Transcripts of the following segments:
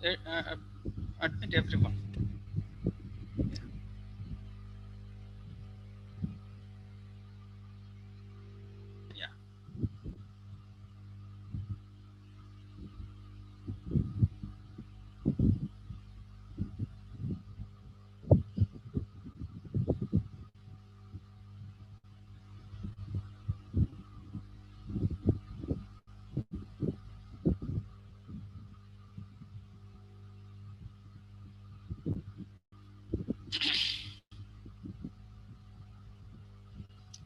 admit everyone. Yeah.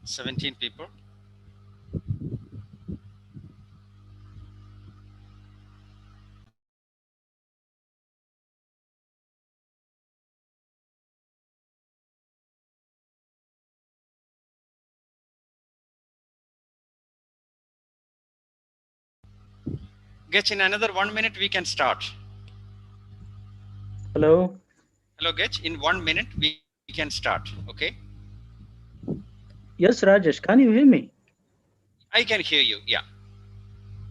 17 people. Getch, in another 1 minute we can start. Hello. Hello, Getch. In 1 minute we can start. Okay. Yes, Rajesh, can you hear me? I can hear you. Yeah.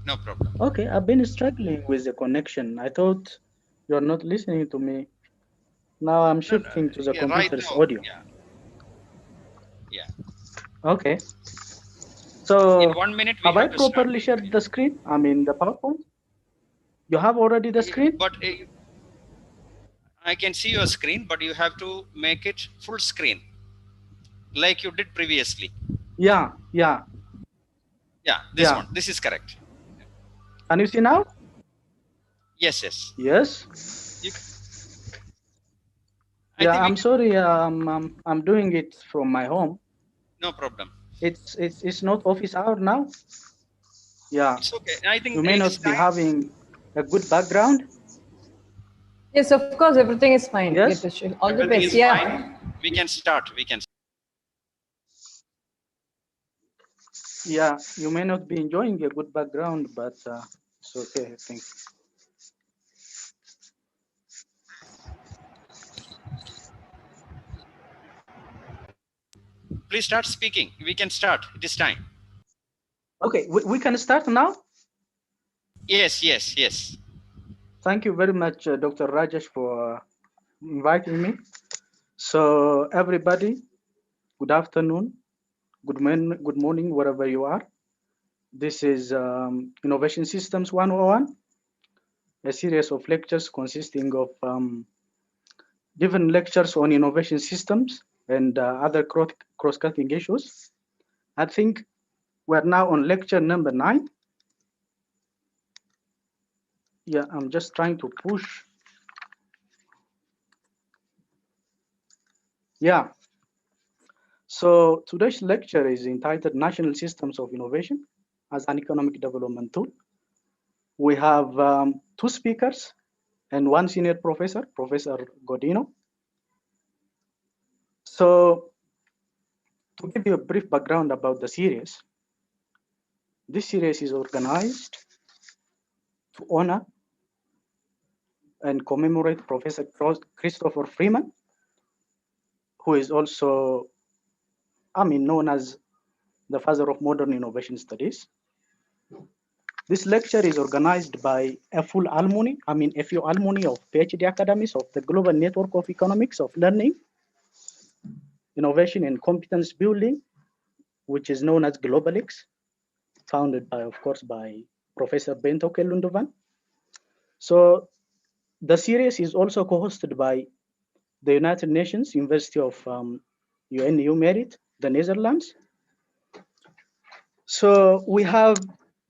No problem. Okay, I've been struggling with the connection. I thought you're not listening to me. Now I'm No, no. shifting to the Yeah. Right computer's now. audio. Yeah. Yeah. Okay. In So 1 minute we have I have to start. properly shared the screen? I mean the PowerPoint? You have already the screen? But I can see your screen, but you have to make it full screen like you did previously. Yeah, yeah, Yeah, this yeah. one. This is correct. Can you see now? Yes, yes. Yes. You, I Yeah, think I'm sorry. I'm doing it from my home. no problem. It's not office hour now. Yeah. It's okay. I You think may it's not be time. having a good background. Yes, of course, everything is fine. Yes. All the Everything best. is Yeah. fine. We can start. We can. Yeah, you may not be enjoying a good background, but it's okay, I think. Please start speaking. We can start. It is time. Okay, we can start now. Yes, yes, yes. Thank you very much, Dr. Rajesh, for inviting me. So, everybody, good afternoon, good morning, wherever you are. This is Innovation Systems 101, a series of lectures consisting of different lectures on innovation systems and other cross-cutting issues. I think we're now on lecture number 9. Yeah, I'm just trying to push. Yeah. So today's lecture is entitled National Systems of Innovation as an Economic Development Tool. We have 2 speakers and 1 senior professor, Professor Godinho. So to give you a brief background about the series, this series is organized to honor and commemorate Professor Christopher Freeman, who is also, known as the father of modern innovation studies. This lecture is organized by a few alumni of PhD academies of the Global Network of Economics of Learning, Innovation and Competence Building, which is known as Globalx, founded by, of course, by Professor Bento Kelundovan. So the series is also co-hosted by the United Nations University of UNU Merit, the Netherlands. So we have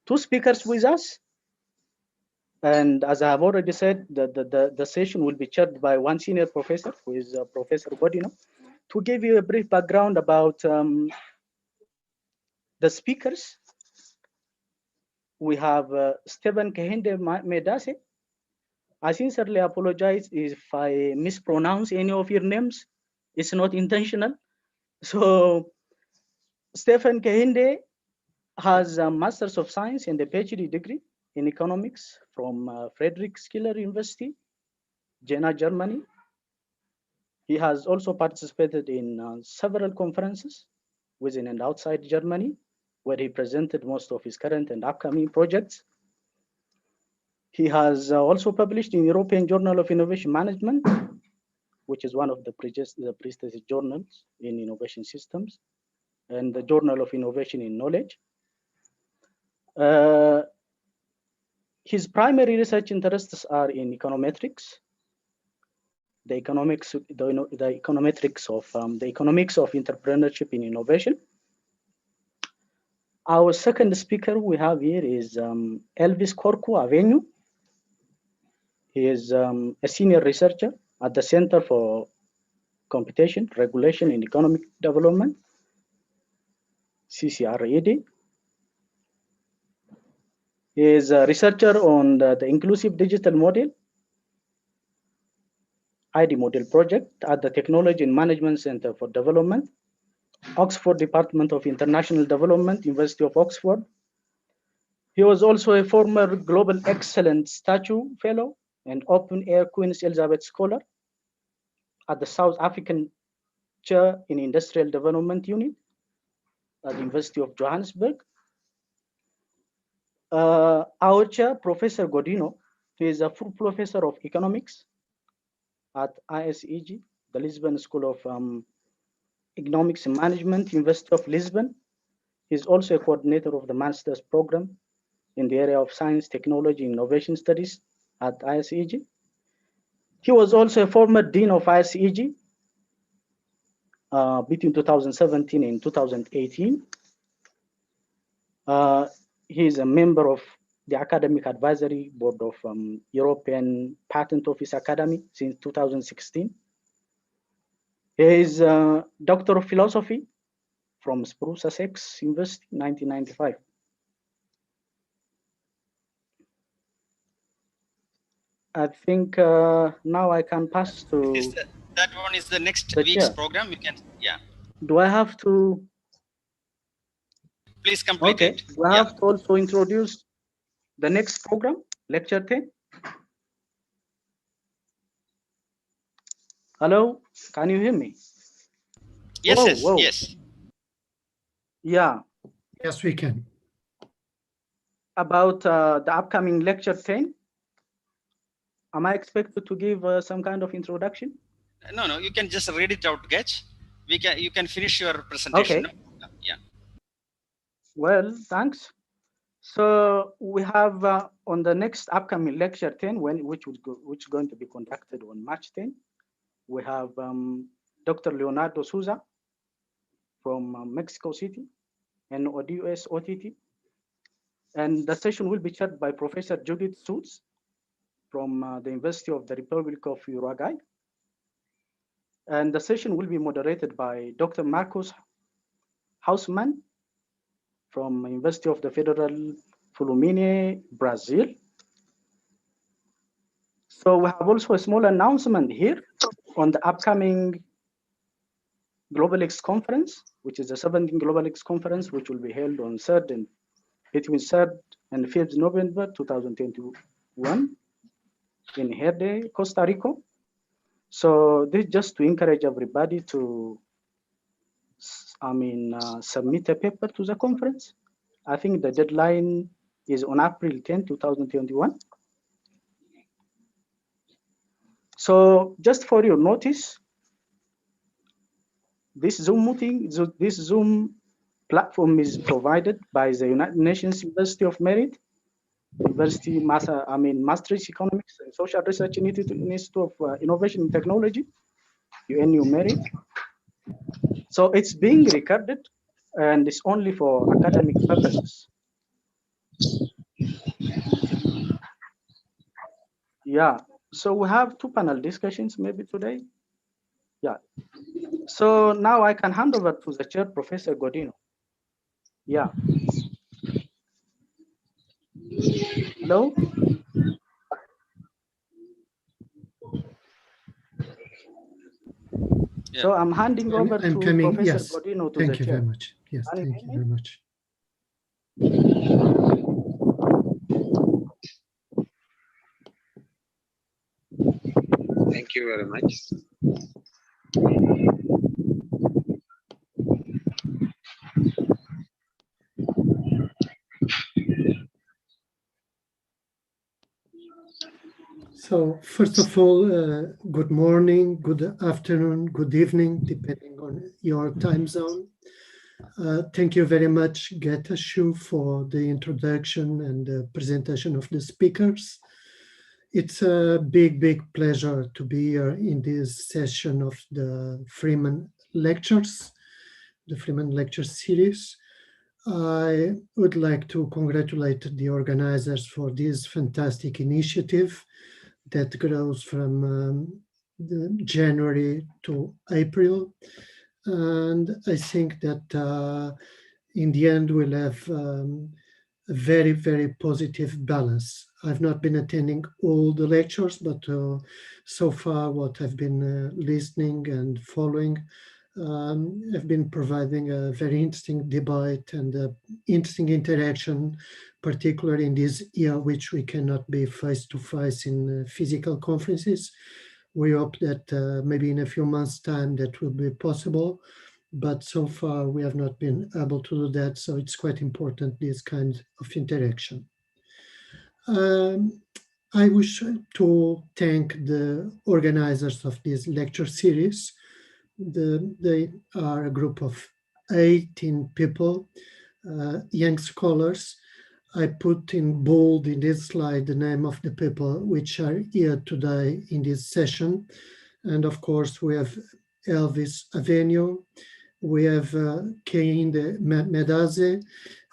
2 speakers with us. And as I have already said, the session will be chaired by 1 senior professor, who is Professor Godinho. To give you a brief background about the speakers, we have Stephen Kehinde Medase. I sincerely apologize if I mispronounce any of your names. It's not intentional. So Stephen Kehinde has a Master's of Science and a PhD degree in economics from Friedrich Schiller University, Jena, Germany. He has also participated in several conferences within and outside Germany, where he presented most of his current and upcoming projects. He has also published in European Journal of Innovation Management, which is one of the prestigious journals in innovation systems, and the Journal of Innovation in Knowledge. His primary research interests are in econometrics, the economics of entrepreneurship in innovation. Our second speaker we have here is Elvis Avenyo. He is a senior researcher at the Center for Competition, Regulation, and Economic Development, CCRED. He is a researcher on the Inclusive Digital Model, ID Model Project at the Technology and Management Center for Development, Oxford Department of International Development, University of Oxford. He was also a former Global Excellence Statue Fellow and Open Air Queen Elizabeth Scholar at the South African Chair in Industrial Development Unit at the University of Johannesburg. Our chair, Professor Godinho, he is a full professor of economics at ISEG, the Lisbon School of Economics and Management, University of Lisbon. He's also a coordinator of the master's program in the area of science, technology, and innovation studies at ISEG. He was also a former dean of ISEG between 2017 and 2018. He is a member of the Academic Advisory Board of European Patent Office Academy since 2016. He is a Doctor of Philosophy from Spruce Sussex University, 1995. I think now I can pass to... That one is the next week's program. You can, yeah. Do I have to... Please complete it. Do I have to also introduce the next program, Lecture 10? Hello, can you hear me? Yes, yes. Yeah. Yes, we can. About the upcoming Lecture 10, am I expected to give some kind of introduction? No, you can just read it out, Getch. You can finish your presentation. Okay. No? Yeah. Well, thanks. So we have on the next upcoming Lecture 10, which is going to be conducted on March 10, we have Dr. Leonardo Souza from Mexico City and ODUS OTT. And the session will be chaired by Professor Judith Suits from the University of the Republic of Uruguay. And the session will be moderated by Dr. Marcos Hausmann from University of the Federal Fulumine, Brazil. So we have also a small announcement here on the upcoming Globalx conference, which is the 17th Globalx conference, which will be held on between 3rd and 5th November 2021 in Kehinde, Costa Rica. So this is just to encourage everybody to, submit a paper to the conference. I think the deadline is on April 10, 2021. So just for your notice, this Zoom platform is provided by the United Nations University of Merit, Maastricht Economics and Social Research Institute of Innovation and Technology, UNU Merit. So it's being recorded and it's only for academic purposes. Yeah, so we have 2 panel discussions maybe today. Yeah, so now I can hand over to the chair, Professor Gaudino. Yeah. Hello? Yeah. So I'm handing over to Professor yes. Gaudino to thank the you chair. Very much. Yes, thank you very much. Thank you very much. So first of all, good morning, good afternoon, good evening, depending on your time zone. Thank you very much, Getashu, for the introduction and the presentation of the speakers. It's a big, big pleasure to be here in this session of the Freeman Lectures, the Freeman Lecture Series. I would like to congratulate the organizers for this fantastic initiative that grows from January to April. And I think that in the end we'll have a very, very positive balance. I've not been attending all the lectures, but so far what I've been listening and following have been providing a very interesting debate and interesting interaction, particularly in this year which we cannot be face-to-face in physical conferences. We hope that maybe in a few months' time that will be possible, but so far we have not been able to do that, so it's quite important, this kind of interaction. I wish to thank the organizers of this lecture series. They are a group of 18 people, young scholars. I put in bold in this slide the name of the people which are here today in this session. And of course, we have Elvis, Avenyo, we have Kehinde, Medase,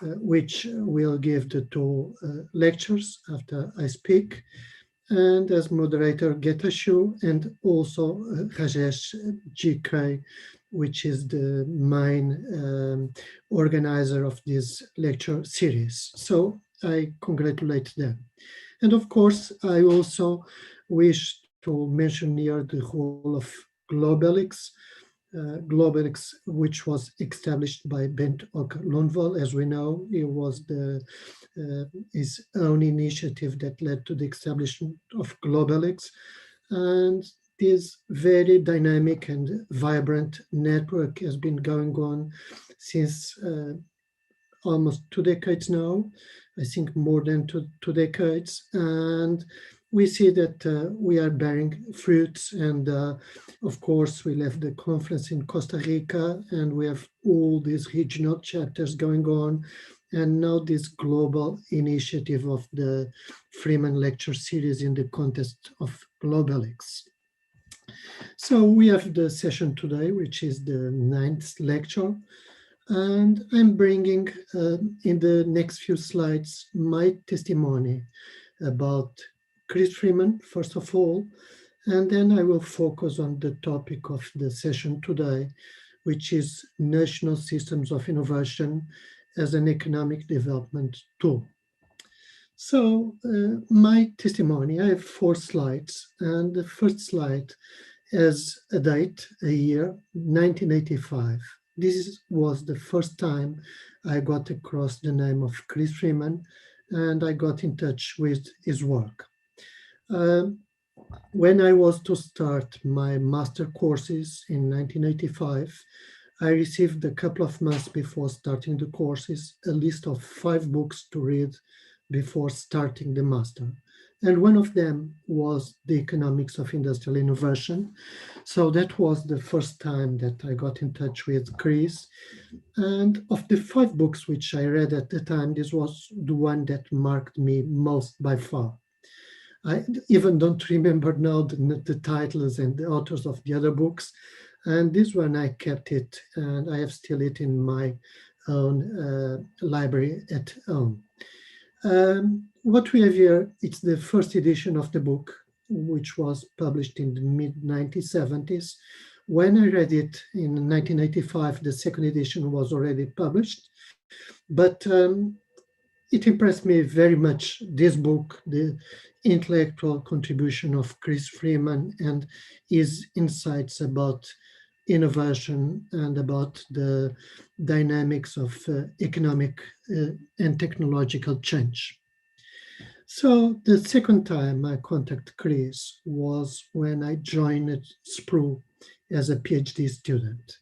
which will give the two lectures after I speak, and as moderator Getashu, and also Rajesh GK, which is the main organizer of this lecture series. So I congratulate them. And of course, I also wish to mention here the role of Globalx, Globalx, which was established by Bent Ok Lundvall. As we know, it was his own initiative that led to the establishment of Globalx. And this very dynamic and vibrant network has been going on since almost 2 decades now, I think more than two decades. And we see that we are bearing fruits. And of course, we left the conference in Costa Rica, and we have all these regional chapters going on. And now this global initiative of the Freeman Lecture Series in the context of Globalx. So we have the session today, which is the 9th lecture. And I'm bringing in the next few slides my testimony about Chris Freeman, first of all, and then I will focus on the topic of the session today, which is national systems of innovation as an economic development tool. So my testimony, I have 4 slides, and the first slide has a date, a year, 1985. This was the first time I got across the name of Chris Freeman, and I got in touch with his work. When I was to start my master courses in 1985, I received a couple of months before starting the courses a list of 5 books to read before starting the master. And one of them was The Economics of Industrial Innovation. So that was the first time that I got in touch with Chris. And of the 5 books which I read at the time, this was the one that marked me most by far. I even don't remember now the titles and the authors of the other books. And this one, I kept it, and I have still it in my own library at home. What we have here, it's the first edition of the book, which was published in the mid-1970s. When I read it in 1985, the second edition was already published, but it impressed me very much, this book, the intellectual contribution of Chris Freeman and his insights about innovation and about the dynamics of economic and technological change. So the second time I contacted Chris was when I joined SPRU as a PhD student.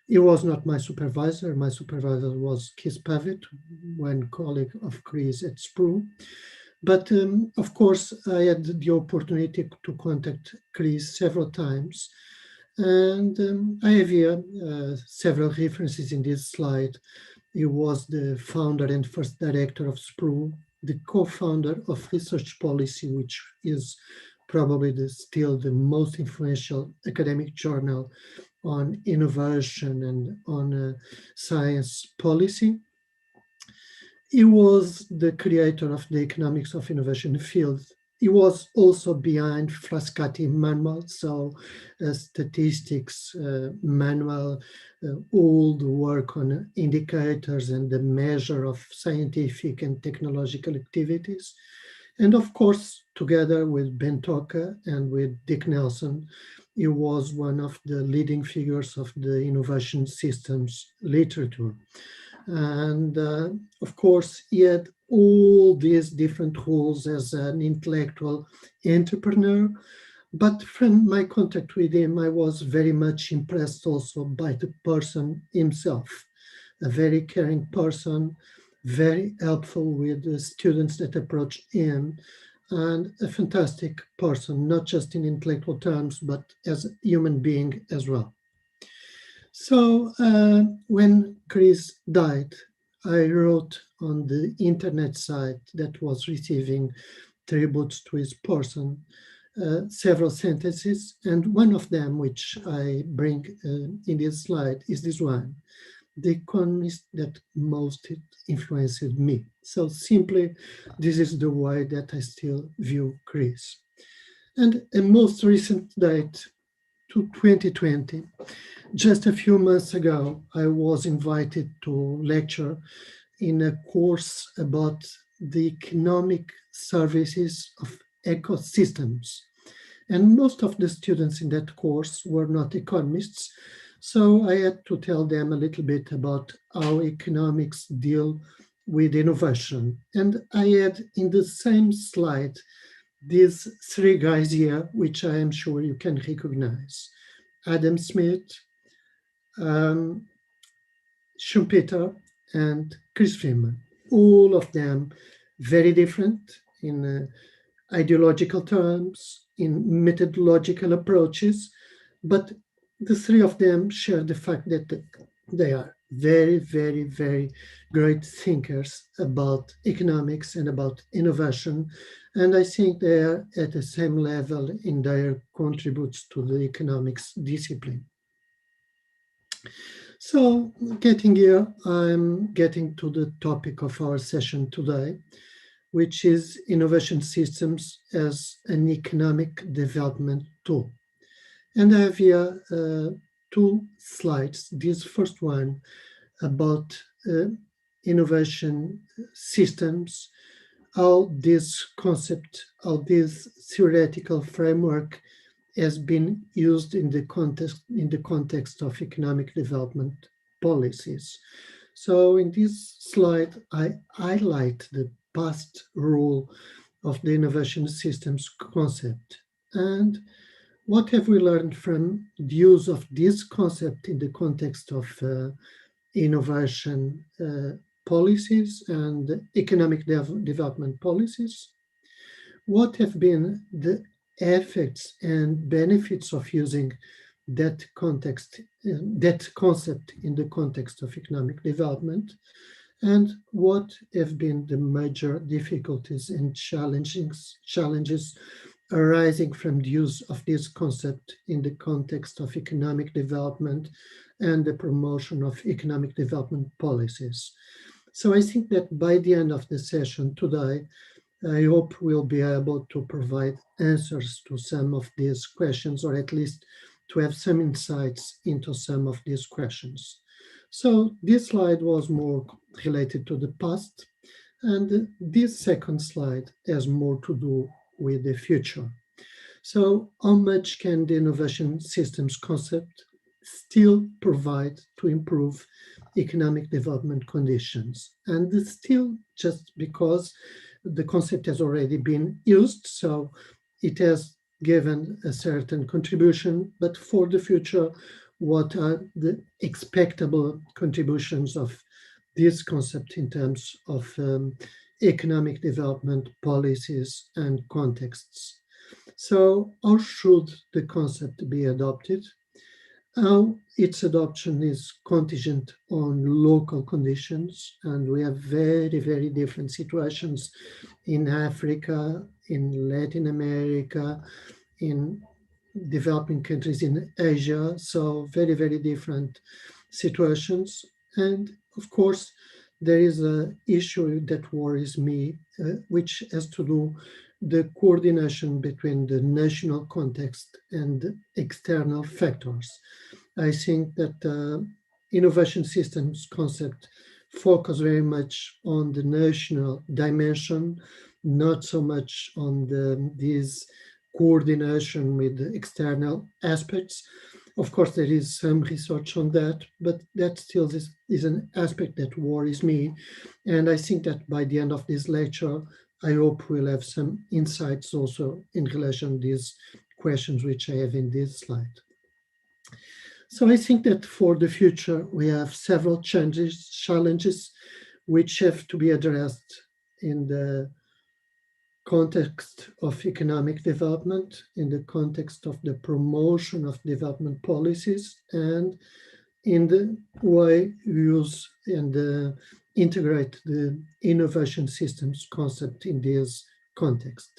He was not my supervisor. My supervisor was Kees Pavitt, one colleague of Chris at SPRU. But of course, I had the opportunity to contact Chris several times. And I have here several references in this slide. He was the founder and first director of SPRU, the co-founder of Research Policy, which is probably still the most influential academic journal on innovation and on science policy. He was the creator of the economics of innovation field. He was also behind Frascati manual, so statistics manual, all the work on indicators and the measure of scientific and technological activities. And of course, together with Ben Toka and with Dick Nelson, he was one of the leading figures of the innovation systems literature. And of course, he had all these different roles as an intellectual entrepreneur. But from my contact with him, I was very much impressed also by the person himself, a very caring person, very helpful with the students that approached him, and a fantastic person, not just in intellectual terms, but as a human being as well. So when Chris died, I wrote on the internet site that was receiving tributes to his person several sentences, and one of them, which I bring in this slide, is this one: the economist that most influenced me. So simply, this is the way that I still view Chris. And a most recent date, to 2020, just a few months ago, I was invited to lecture in a course about the economic services of ecosystems. And most of the students in that course were not economists, so I had to tell them a little bit about how economics deal with innovation. And I had in the same slide these three guys here, which I am sure you can recognize: Adam Smith, Schumpeter, and Chris Freeman. All of them very different in ideological terms, in methodological approaches, but the three of them share the fact that they are very, very, very great thinkers about economics and about innovation. And I think they are at the same level in their contributes to the economics discipline. So getting here, I'm getting to the topic of our session today, which is innovation systems as an economic development tool. And I have here two slides. This first one about innovation systems, how this concept, how this theoretical framework has been used in the context of economic development policies. So in this slide, I highlight the past role of the innovation systems concept. And what have we learned from the use of this concept in the context of innovation policies and economic development policies? What have been the effects and benefits of using that concept in the context of economic development? And what have been the major difficulties and challenges arising from the use of this concept in the context of economic development and the promotion of economic development policies? So I think that by the end of the session today, I hope we'll be able to provide answers to some of these questions, or at least to have some insights into some of these questions. So this slide was more related to the past, and this second slide has more to do with the future. So how much can the innovation systems concept still provide to improve economic development conditions? And still, just because the concept has already been used, so it has given a certain contribution, but for the future, what are the expectable contributions of this concept in terms of economic development policies and contexts. So how should the concept be adopted? How its adoption is contingent on local conditions, and we have very, very different situations in Africa, in Latin America, in developing countries in Asia, so very, very different situations. And of course, there is an issue that worries me, which has to do the coordination between the national context and external factors. I think that innovation systems concept focus very much on the national dimension, not so much on this coordination with the external aspects. Of course, there is some research on that, but that still is an aspect that worries me. And I think that by the end of this lecture, I hope we'll have some insights also in relation to these questions which I have in this slide. So I think that for the future, we have several challenges which have to be addressed in the context of economic development, in the context of the promotion of development policies, and in the way we use and integrate the innovation systems concept in this context.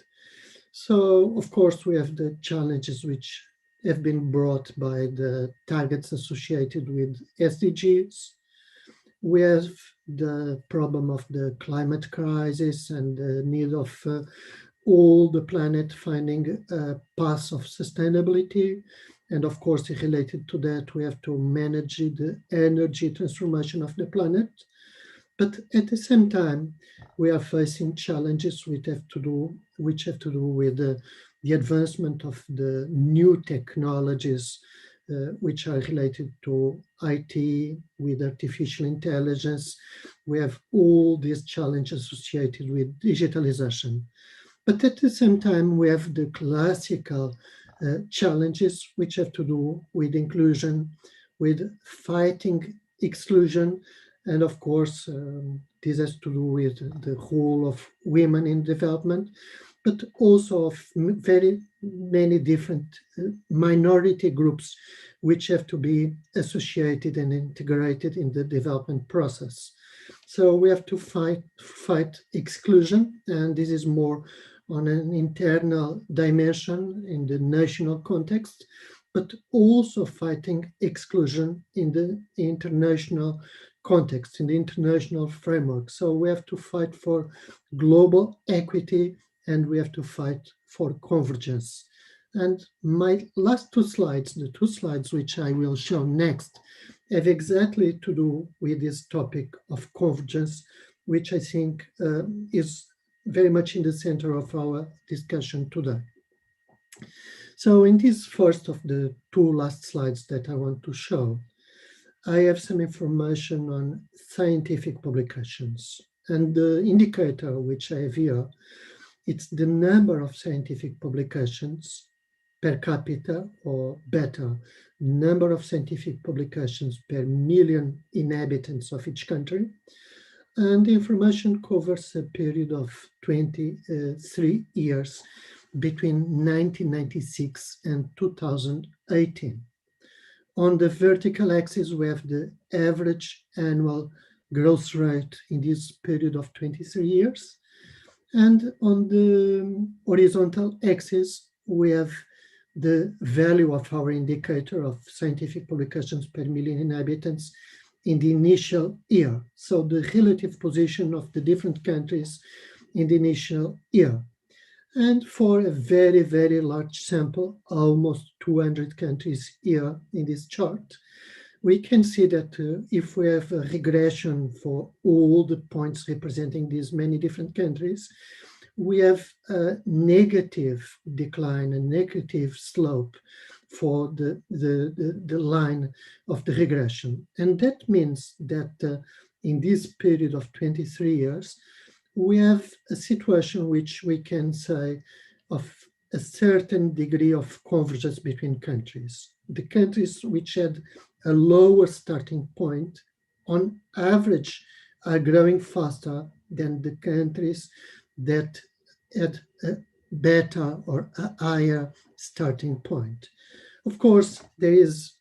So, of course, we have the challenges which have been brought by the targets associated with SDGs. We have the problem of the climate crisis and the need of all the planet finding a path of sustainability. And of course, related to that, we have to manage the energy transformation of the planet. But at the same time, we are facing challenges which have to do with the advancement of the new technologies which are related to IT, with artificial intelligence. We have all these challenges associated with digitalization. But at the same time, we have the classical challenges which have to do with inclusion, with fighting exclusion, and of course, this has to do with the role of women in development, but also of very many different minority groups which have to be associated and integrated in the development process. So we have to fight exclusion, and this is more on an internal dimension in the national context, but also fighting exclusion in the international context, in the international framework. So we have to fight for global equity, and we have to fight for convergence. And my last two slides, the two slides which I will show next, have exactly to do with this topic of convergence, which I think is very much in the center of our discussion today. So in this first of the two last slides that I want to show, I have some information on scientific publications. And the indicator which I have here, it's the number of scientific publications per capita, or better, number of scientific publications per million inhabitants of each country. And the information covers a period of 23 years between 1996 and 2018. On the vertical axis, we have the average annual growth rate in this period of 23 years. And on the horizontal axis, we have the value of our indicator of scientific publications per million inhabitants in the initial year. So the relative position of the different countries in the initial year. And for a very, very large sample, almost 200 countries here in this chart, we can see that if we have a regression for all the points representing these many different countries, we have a negative decline, a negative slope for the line of the regression. And that means that in this period of 23 years, we have a situation which we can say of a certain degree of convergence between countries. The countries which had a lower starting point, on average, are growing faster than the countries that had a better or a higher starting point. Of course, there is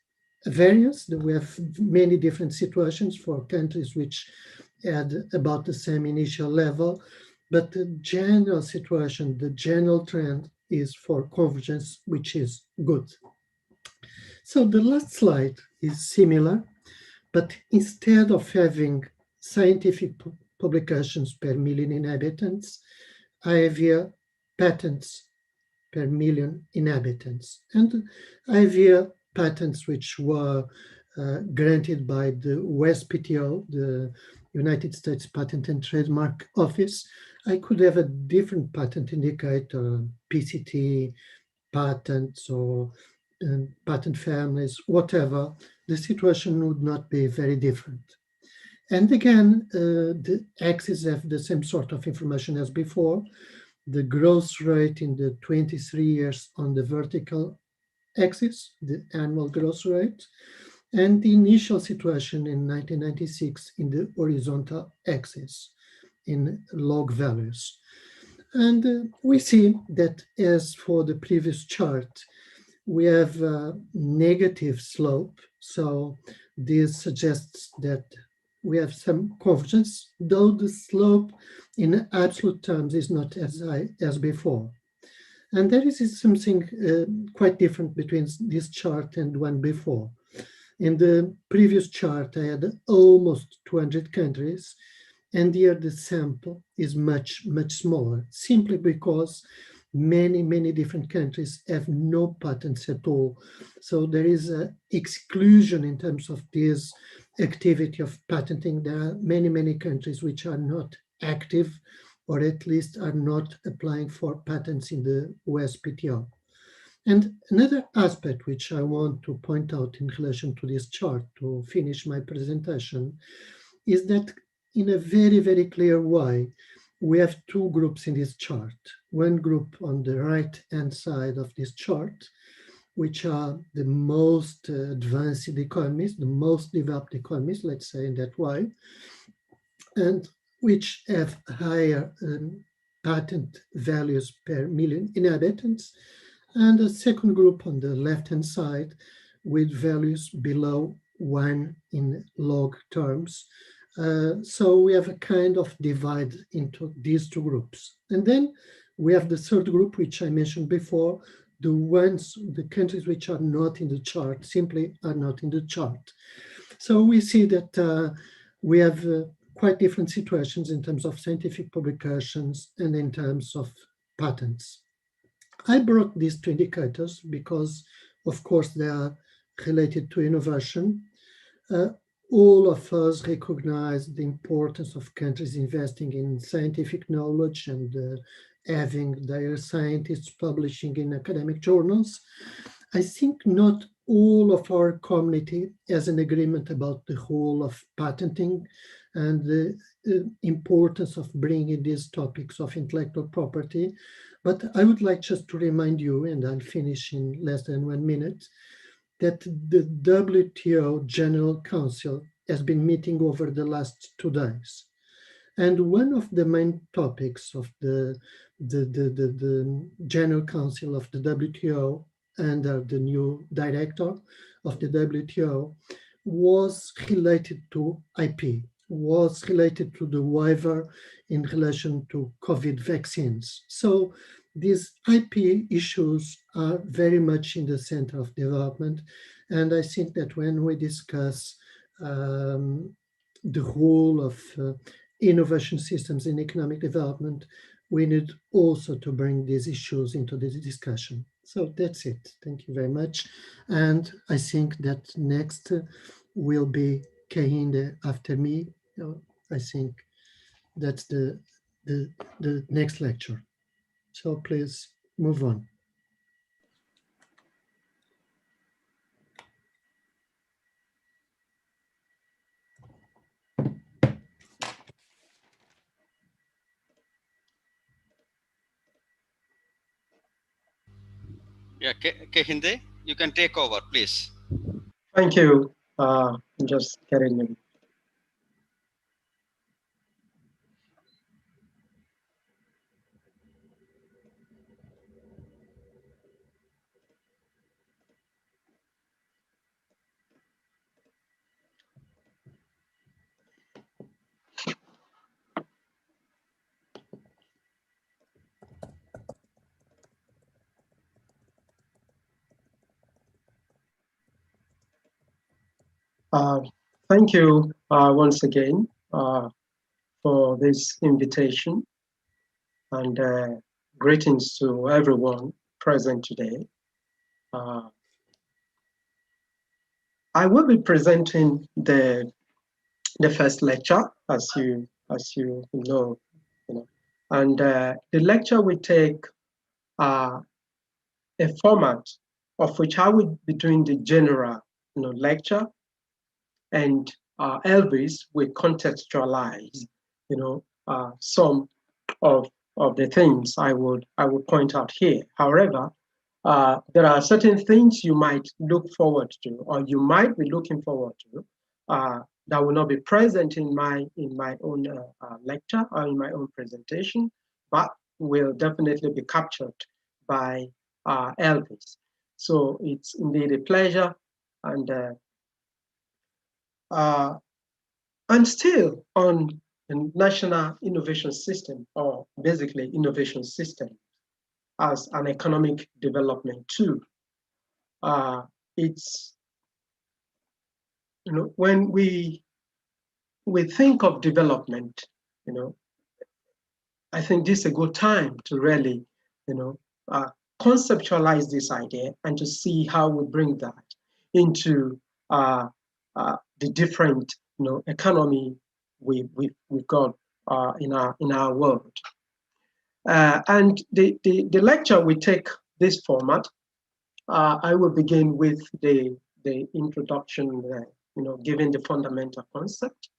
a variance. We have many different situations for countries which had about the same initial level, but the general situation, the general trend is for convergence, which is good. So the last slide is similar, but instead of having scientific publications per million inhabitants, I have here patents per million inhabitants. And I have here patents which were granted by the USPTO, the United States Patent and Trademark Office. I could have a different patent indicator, PCT, patents, or patent families, whatever. The situation would not be very different. And again, the axes have the same sort of information as before. The growth rate in the 23 years on the vertical axis, the annual growth rate, and the initial situation in 1996 in the horizontal axis in log values. And we see that as for the previous chart, we have a negative slope. So this suggests that we have some convergence, though the slope in absolute terms is not as high as before. And there is something quite different between this chart and one before. In the previous chart, I had almost 200 countries, and here the sample is much, much smaller, simply because many different countries have no patents at all. So there is an exclusion in terms of this activity of patenting. There are many countries which are not active, or at least are not applying for patents in the USPTO. And another aspect which I want to point out in relation to this chart to finish my presentation is that in a very clear way, we have two groups in this chart. One group on the right-hand side of this chart, which are the most advanced economies, the most developed economies, let's say in that way, and which have higher patent values per million inhabitants, and a second group on the left-hand side with values below 1 in log terms. So we have a kind of divide into these two groups. And then we have the third group, which I mentioned before, the countries which are not in the chart, simply are not in the chart. So we see that we have quite different situations in terms of scientific publications and in terms of patents. I brought these two indicators because, of course, they are related to innovation. All of us recognize the importance of countries investing in scientific knowledge and having their scientists publishing in academic journals. I think not all of our community has an agreement about the role of patenting and the importance of bringing these topics of intellectual property. But I would like just to remind you, and I'll finish in less than 1 minute, that the WTO General Council has been meeting over the last 2 days. And one of the main topics of the General Council of the WTO under the new director of the WTO was related to IP, was related to the waiver in relation to COVID vaccines. So these IP issues are very much in the center of development. And I think that when we discuss the role of innovation systems in economic development, we need also to bring these issues into the discussion. So that's it. Thank you very much. And I think that next will be Kehinde after me. I think that's the next lecture. So please move on. Yeah, Kehinde, you can take over, please. Thank you. Just getting in. Thank you once again for this invitation, and greetings to everyone present today. I will be presenting the first lecture, as you know, and the lecture will take a format of which I will be doing the general lecture, and Elvis will contextualize some of the things I would point out here. However, there are certain things you might look forward to, or you might be looking forward to, that will not be present in my own lecture or in my own presentation, but will definitely be captured by Elvis. So it's indeed a pleasure, and still on the national innovation system, or basically innovation system as an economic development tool. It's, when we think of development, I think this is a good time to really, conceptualize this idea and to see how we bring that into the different, economy we've got in our world. And the lecture will take this format. I will begin with the introduction, giving the fundamental concept.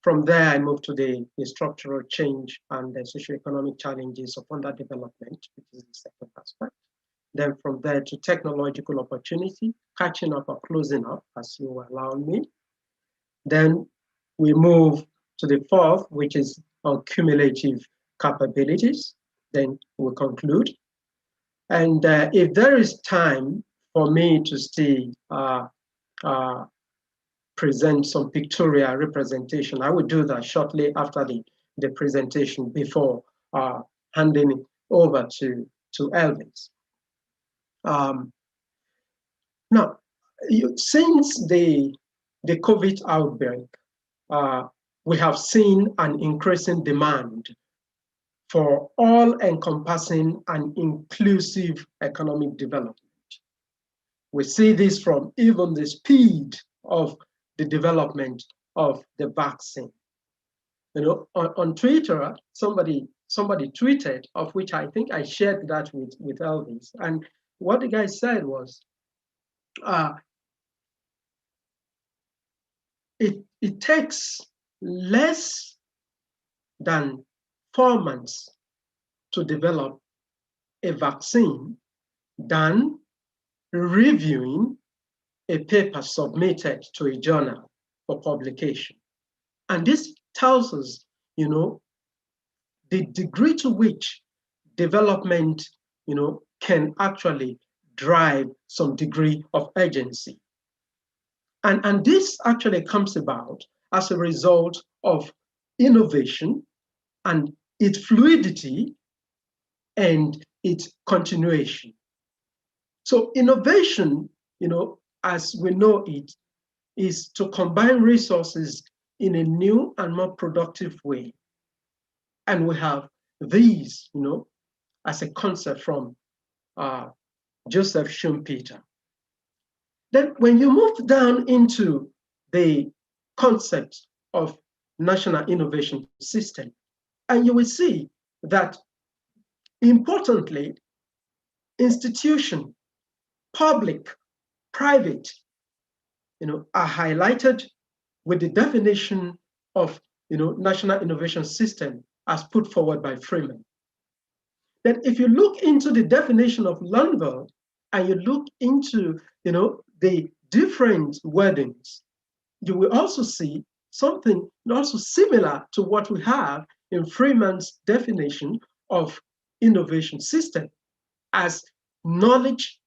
From there, I move to the structural change and the socioeconomic challenges of underdevelopment, which is the second aspect. Then from there to technological opportunity, catching up or closing up, as you allow me. Then we move to the fourth, which is on cumulative capabilities. Then we'll conclude. And if there is time for me to still present some pictorial representation, I will do that shortly after the presentation, before handing it over to Elvis. Now, since the COVID outbreak, we have seen an increasing demand for all-encompassing and inclusive economic development. We see this from even the speed of the development of the vaccine. On Twitter, somebody tweeted, of which I think I shared that with Elvis, and what the guy said was, it takes less than 4 months to develop a vaccine than reviewing a paper submitted to a journal for publication. And this tells us, the degree to which development, can actually drive some degree of urgency. And this actually comes about as a result of innovation and its fluidity and its continuation. So innovation, as we know it, is to combine resources in a new and more productive way. And we have these, as a concept from Joseph Schumpeter. Then when you move down into the concept of national innovation system, and you will see that, importantly, institution, public, private, are highlighted with the definition of, national innovation system as put forward by Freeman. Then if you look into the definition of Lundvall, and you look into, the different wordings, you will also see something also similar to what we have in Freeman's definition of innovation system, as knowledge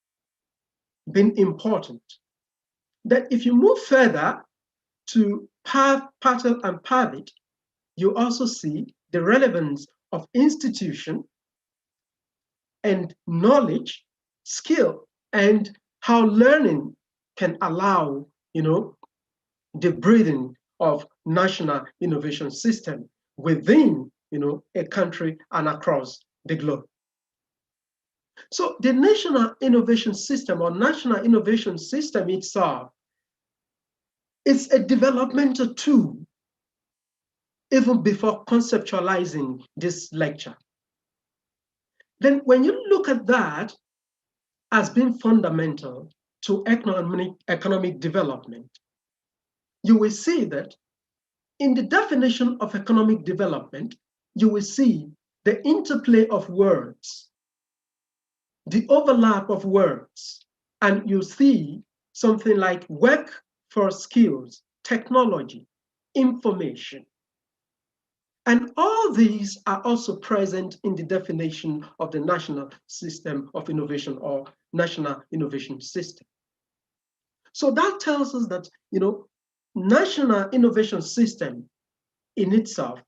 being important. That if you move further to Patel and Pavitt, you also see the relevance of institution and knowledge, skill, and how learning can allow, the breathing of national innovation system within, a country and across the globe. So the national innovation system or national innovation system itself is a developmental tool even before conceptualizing this lecture. Then when you look at that as being fundamental to economic development, you will see that in the definition of economic development, you will see the interplay of words, the overlap of words, and you see something like work for skills, technology, information. And all these are also present in the definition of the National System of Innovation or National Innovation System. So that tells us that, National Innovation System in itself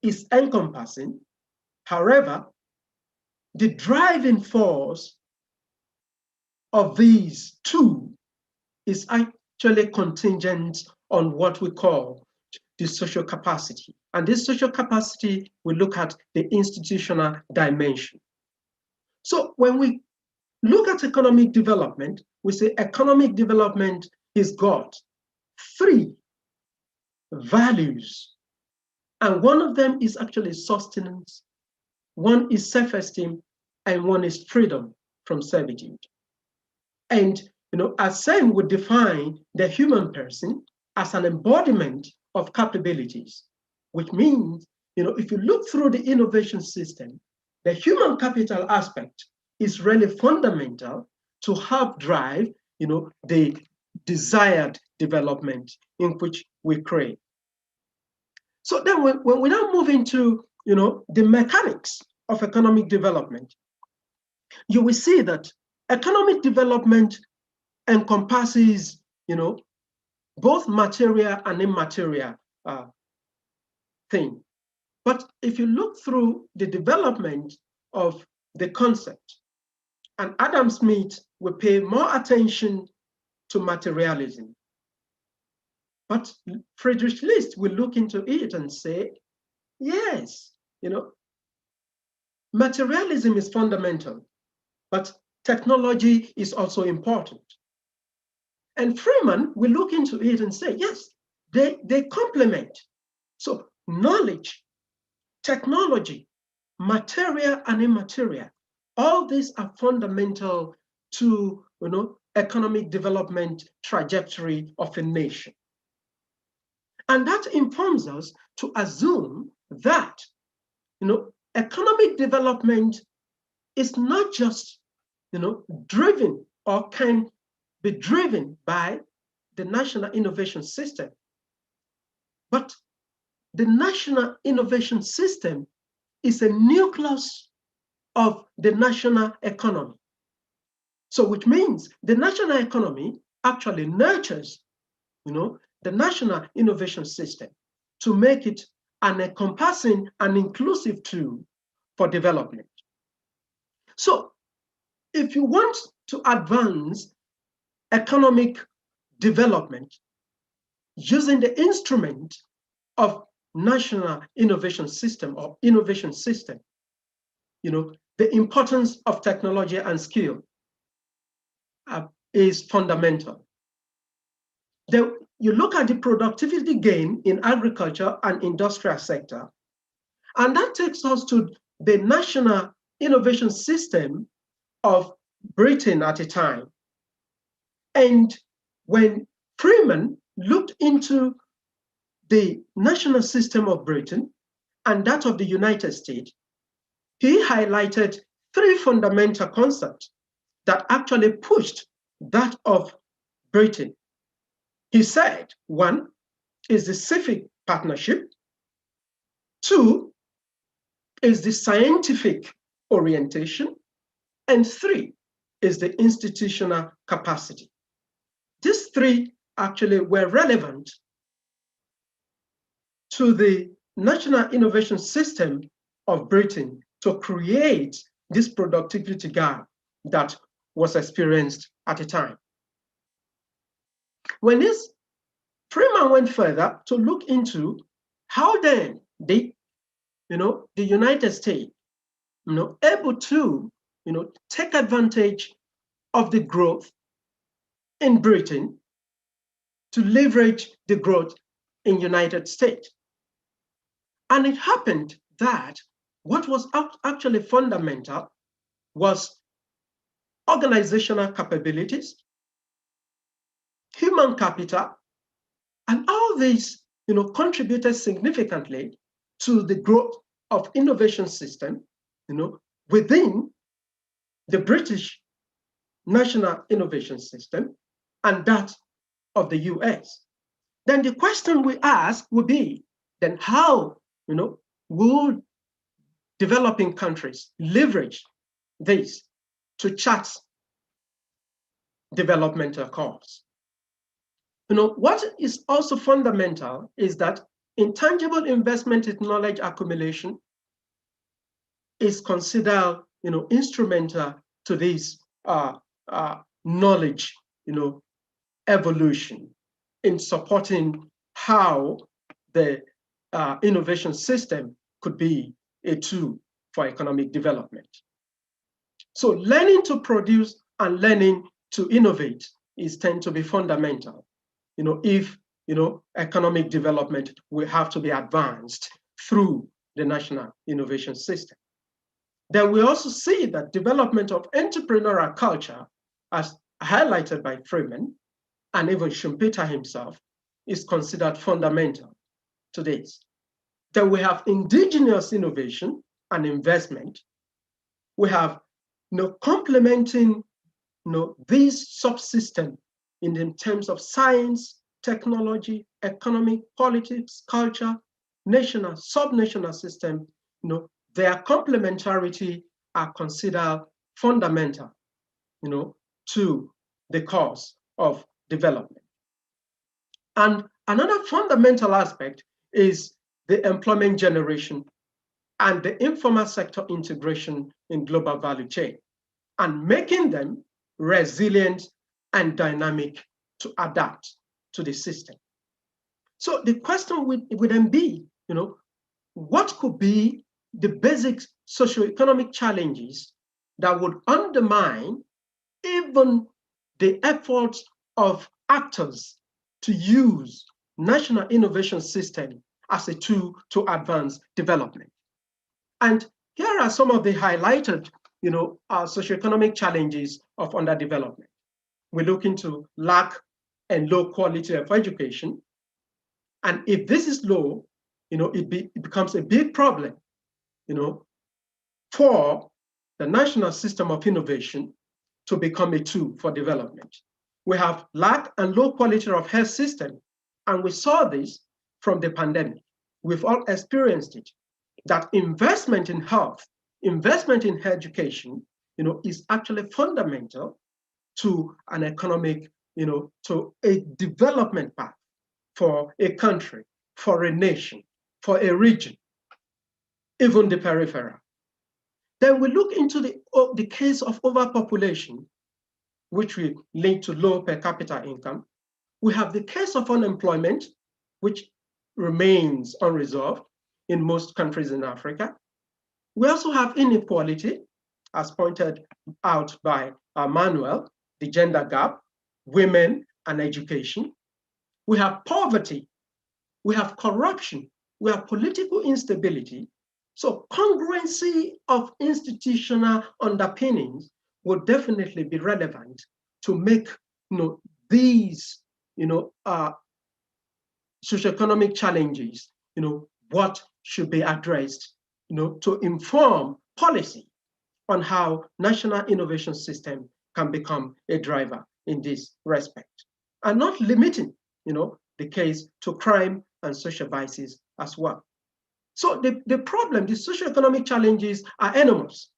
is encompassing. However, the driving force of these two is actually contingent on what we call the social capacity. And this social capacity, we look at the institutional dimension. So when we look at economic development, we say economic development has got three values. And one of them is actually sustenance, one is self-esteem, and one is freedom from servitude. And as Sen would define the human person as an embodiment of capabilities, which means, if you look through the innovation system, the human capital aspect is really fundamental to help drive, the desired development in which we crave. So then when we now move into, the mechanics of economic development, you will see that economic development encompasses, both material and immaterial thing. But if you look through the development of the concept, and Adam Smith will pay more attention to materialism. But Friedrich List will look into it and say, yes, materialism is fundamental, but technology is also important. And Freeman will look into it and say, yes, they complement. So knowledge, technology, material and immaterial, all these are fundamental to economic development trajectory of a nation. And that informs us to assume that economic development is not just driven or can be driven by the national innovation system, but the national innovation system is a nucleus of the national economy. So which means the national economy actually nurtures the national innovation system to make it an encompassing and inclusive tool for development. So if you want to advance economic development using the instrument of national innovation system or innovation system, the importance of technology and skill is fundamental. You look at the productivity gain in agriculture and industrial sector, and that takes us to the national innovation system of Britain at a time. And when Freeman looked into the national system of Britain and that of the United States, he highlighted three fundamental concepts that actually pushed that of Britain. He said, one is the civic partnership, two is the scientific orientation, and three is the institutional capacity. These three actually were relevant to the national innovation system of Britain to create this productivity gap that was experienced at the time. When Freeman Freeman went further to look into how then the United States, able to, take advantage of the growth in Britain to leverage the growth in United States. And it happened that what was actually fundamental was organizational capabilities, human capital, and all these, contributed significantly to the growth of innovation system, within the British national innovation system and that of the US. Then the question we ask would be, then how, would developing countries leverage this to chart developmental course? What is also fundamental is that intangible investment in knowledge accumulation is considered, instrumental to this knowledge, evolution in supporting how the innovation system could be a tool for economic development. So learning to produce and learning to innovate is tend to be fundamental. If economic development will have to be advanced through the national innovation system. Then we also see that development of entrepreneurial culture, as highlighted by Freeman and even Schumpeter himself, is considered fundamental to this. Then we have indigenous innovation and investment. We have complementing these subsystems in terms of science, technology, economic, politics, culture, national, subnational system, their complementarity are considered fundamental, to the cause of development. And another fundamental aspect is the employment generation and the informal sector integration in global value chain and making them resilient and dynamic to adapt to the system. So the question would then be, what could be the basic socioeconomic challenges that would undermine even the efforts of actors to use national innovation system as a tool to advance development? And here are some of the highlighted, socioeconomic challenges of underdevelopment. We look into lack and low quality of education. And if this is low, it becomes a big problem, for the national system of innovation to become a tool for development. We have lack and low quality of health system. And we saw this from the pandemic. We've all experienced it, that investment in health, investment in education, is actually fundamental to an economic, to a development path for a country, for a nation, for a region, even the peripheral. Then we look into the case of overpopulation, which we link to low per capita income. We have the case of unemployment, which remains unresolved in most countries in Africa. We also have inequality, as pointed out by Manuel, the gender gap, women and education. We have poverty, we have corruption, we have political instability. So congruency of institutional underpinnings would definitely be relevant to make these socioeconomic challenges, what should be addressed, to inform policy on how national innovation system can become a driver in this respect, and not limiting, the case to crime and social vices as well. So the problem, the socioeconomic challenges are enormous,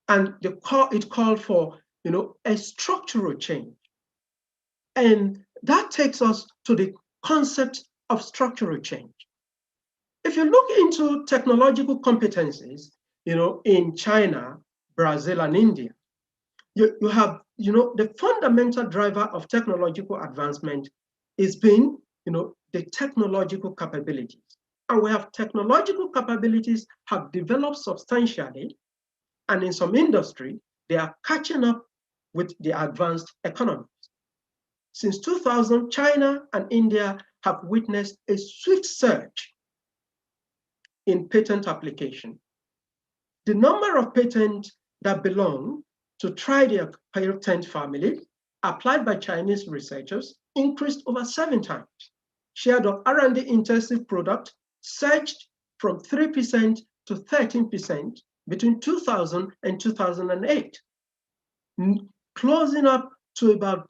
and it called for, a structural change, and that takes us to the concept of structural change. If you look into technological competencies, in China, Brazil, and India, you have, the fundamental driver of technological advancement is being the technological capabilities. And we have technological capabilities have developed substantially, and in some industry, they are catching up with the advanced economies. Since 2000, China and India have witnessed a swift surge in patent application. The number of patents that belong to triad patent family applied by Chinese researchers increased over 7 times. Share of R&D intensive product surged from 3% to 13% between 2000 and 2008, closing up to about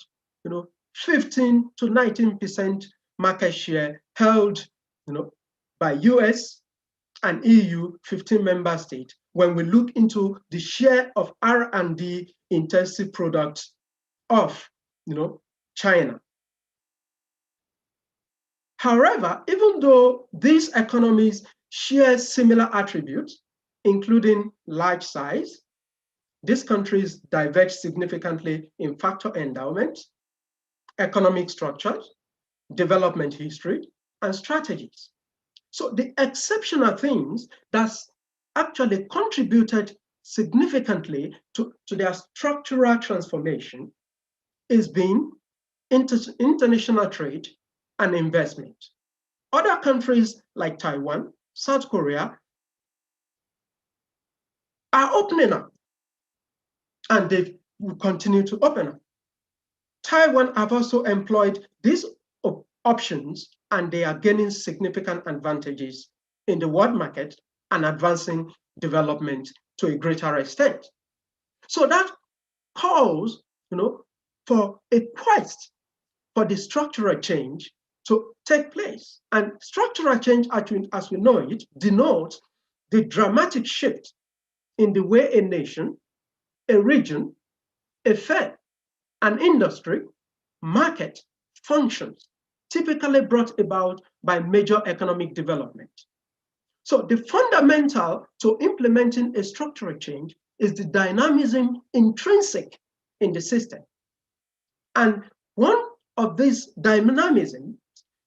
15 to 19% market share held by US and EU 15 member states when we look into the share of R&D intensive products of China. However, even though these economies share similar attributes, including large size, these countries diverge significantly in factor endowment, economic structures, development history, and strategies. So the exceptional things that's actually contributed significantly to their structural transformation is being international trade and investment. Other countries like Taiwan, South Korea are opening up, and they will continue to open up. Taiwan have also employed these options, and they are gaining significant advantages in the world market and advancing development to a greater extent. So that calls, for a quest for the structural change to take place. And structural change, as we know it, denotes the dramatic shift in the way a nation, a region, a firm, an industry, market functions, typically brought about by major economic development. So the fundamental to implementing a structural change is the dynamism intrinsic in the system. And one of these dynamism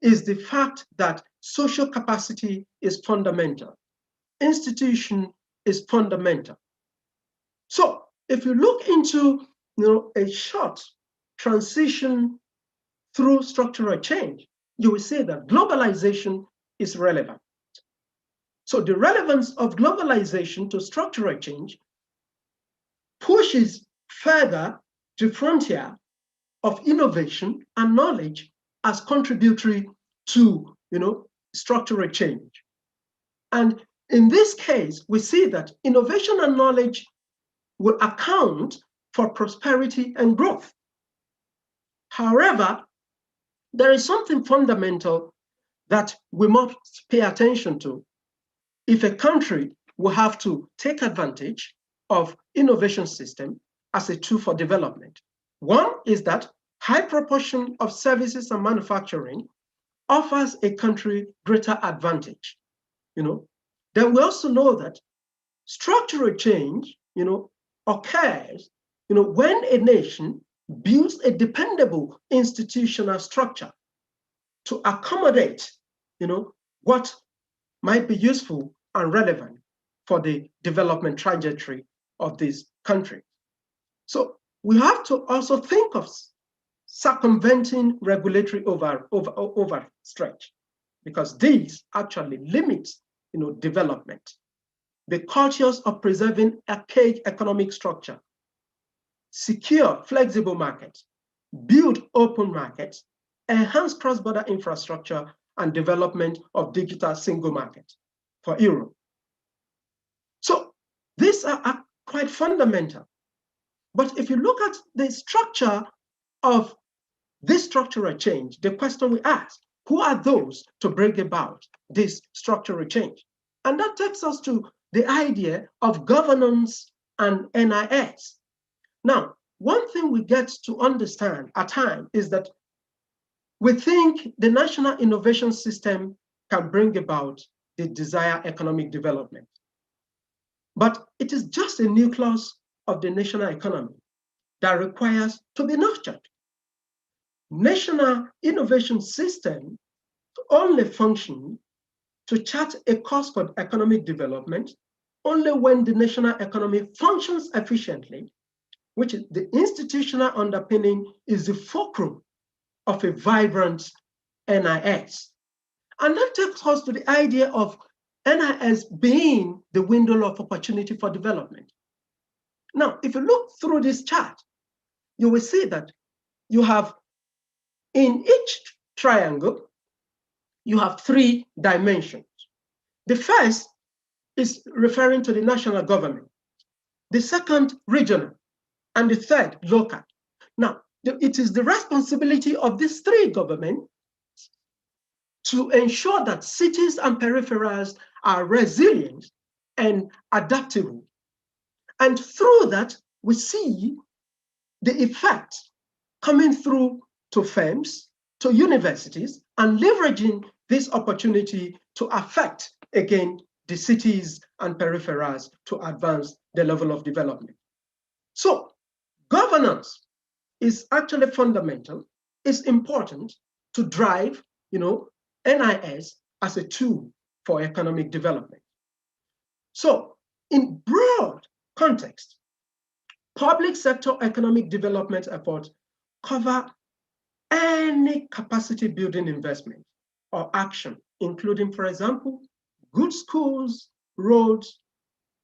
is the fact that social capacity is fundamental. Institution is fundamental. So if you look into a short transition through structural change, you will see that globalization is relevant. So the relevance of globalization to structural change pushes further the frontier of innovation and knowledge as contributory to structural change. And in this case, we see that innovation and knowledge will account for prosperity and growth. However, there is something fundamental that we must pay attention to if a country will have to take advantage of innovation system as a tool for development. One is that high proportion of services and manufacturing offers a country greater advantage. Then we also know that structural change, occurs, when a nation builds a dependable institutional structure to accommodate, what might be useful and relevant for the development trajectory of this country. So we have to also think of circumventing regulatory overstretch, because these actually limit, development. Be cautious of preserving archaic economic structure, secure flexible markets, build open markets, enhance cross-border infrastructure, and development of digital single market for Europe. So these are quite fundamental. But if you look at the structure of this structural change, the question we ask, who are those to bring about this structural change? And that takes us to the idea of governance and NIS. Now, one thing we get to understand at times is that we think the national innovation system can bring about the desired economic development. But it is just a nucleus of the national economy that requires to be nurtured. National innovation system only function to chart a course for economic development only when the national economy functions efficiently, which is the institutional underpinning is the fulcrum of a vibrant NIS. And that takes us to the idea of NIS being the window of opportunity for development. Now, if you look through this chart, you will see that you have in each triangle, you have 3 dimensions. The first is referring to the national government, the second regional, and the third local. Now, it is the responsibility of these 3 governments to ensure that cities and peripherals are resilient and adaptable. And through that, we see the effect coming through to firms, to universities, and leveraging this opportunity to affect, again, the cities and peripherals to advance the level of development. So governance is actually fundamental. It's important to drive, NIS as a tool for economic development. So in broad context, public sector economic development efforts cover any capacity building investment or action, including, for example, good schools, roads.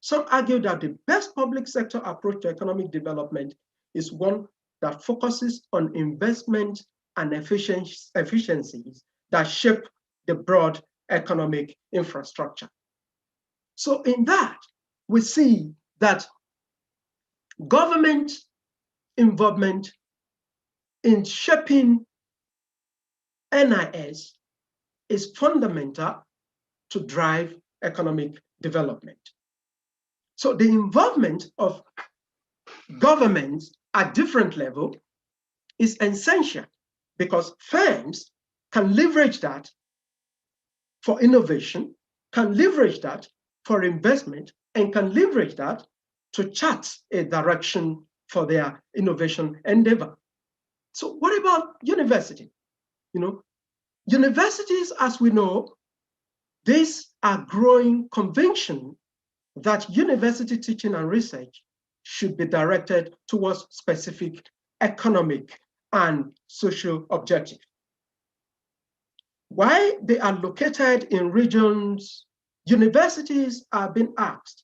Some argue that the best public sector approach to economic development is one that focuses on investment and efficiencies that shape the broad economic infrastructure. So in that, we see that government involvement in shaping NIS is fundamental to drive economic development. So the involvement of governments at different levels is essential because firms can leverage that for innovation, can leverage that for investment, and can leverage that to chart a direction for their innovation endeavor. So what about university? Universities, as we know, these are growing conviction that university teaching and research should be directed towards specific economic and social objectives. Why they are located in regions, universities are being asked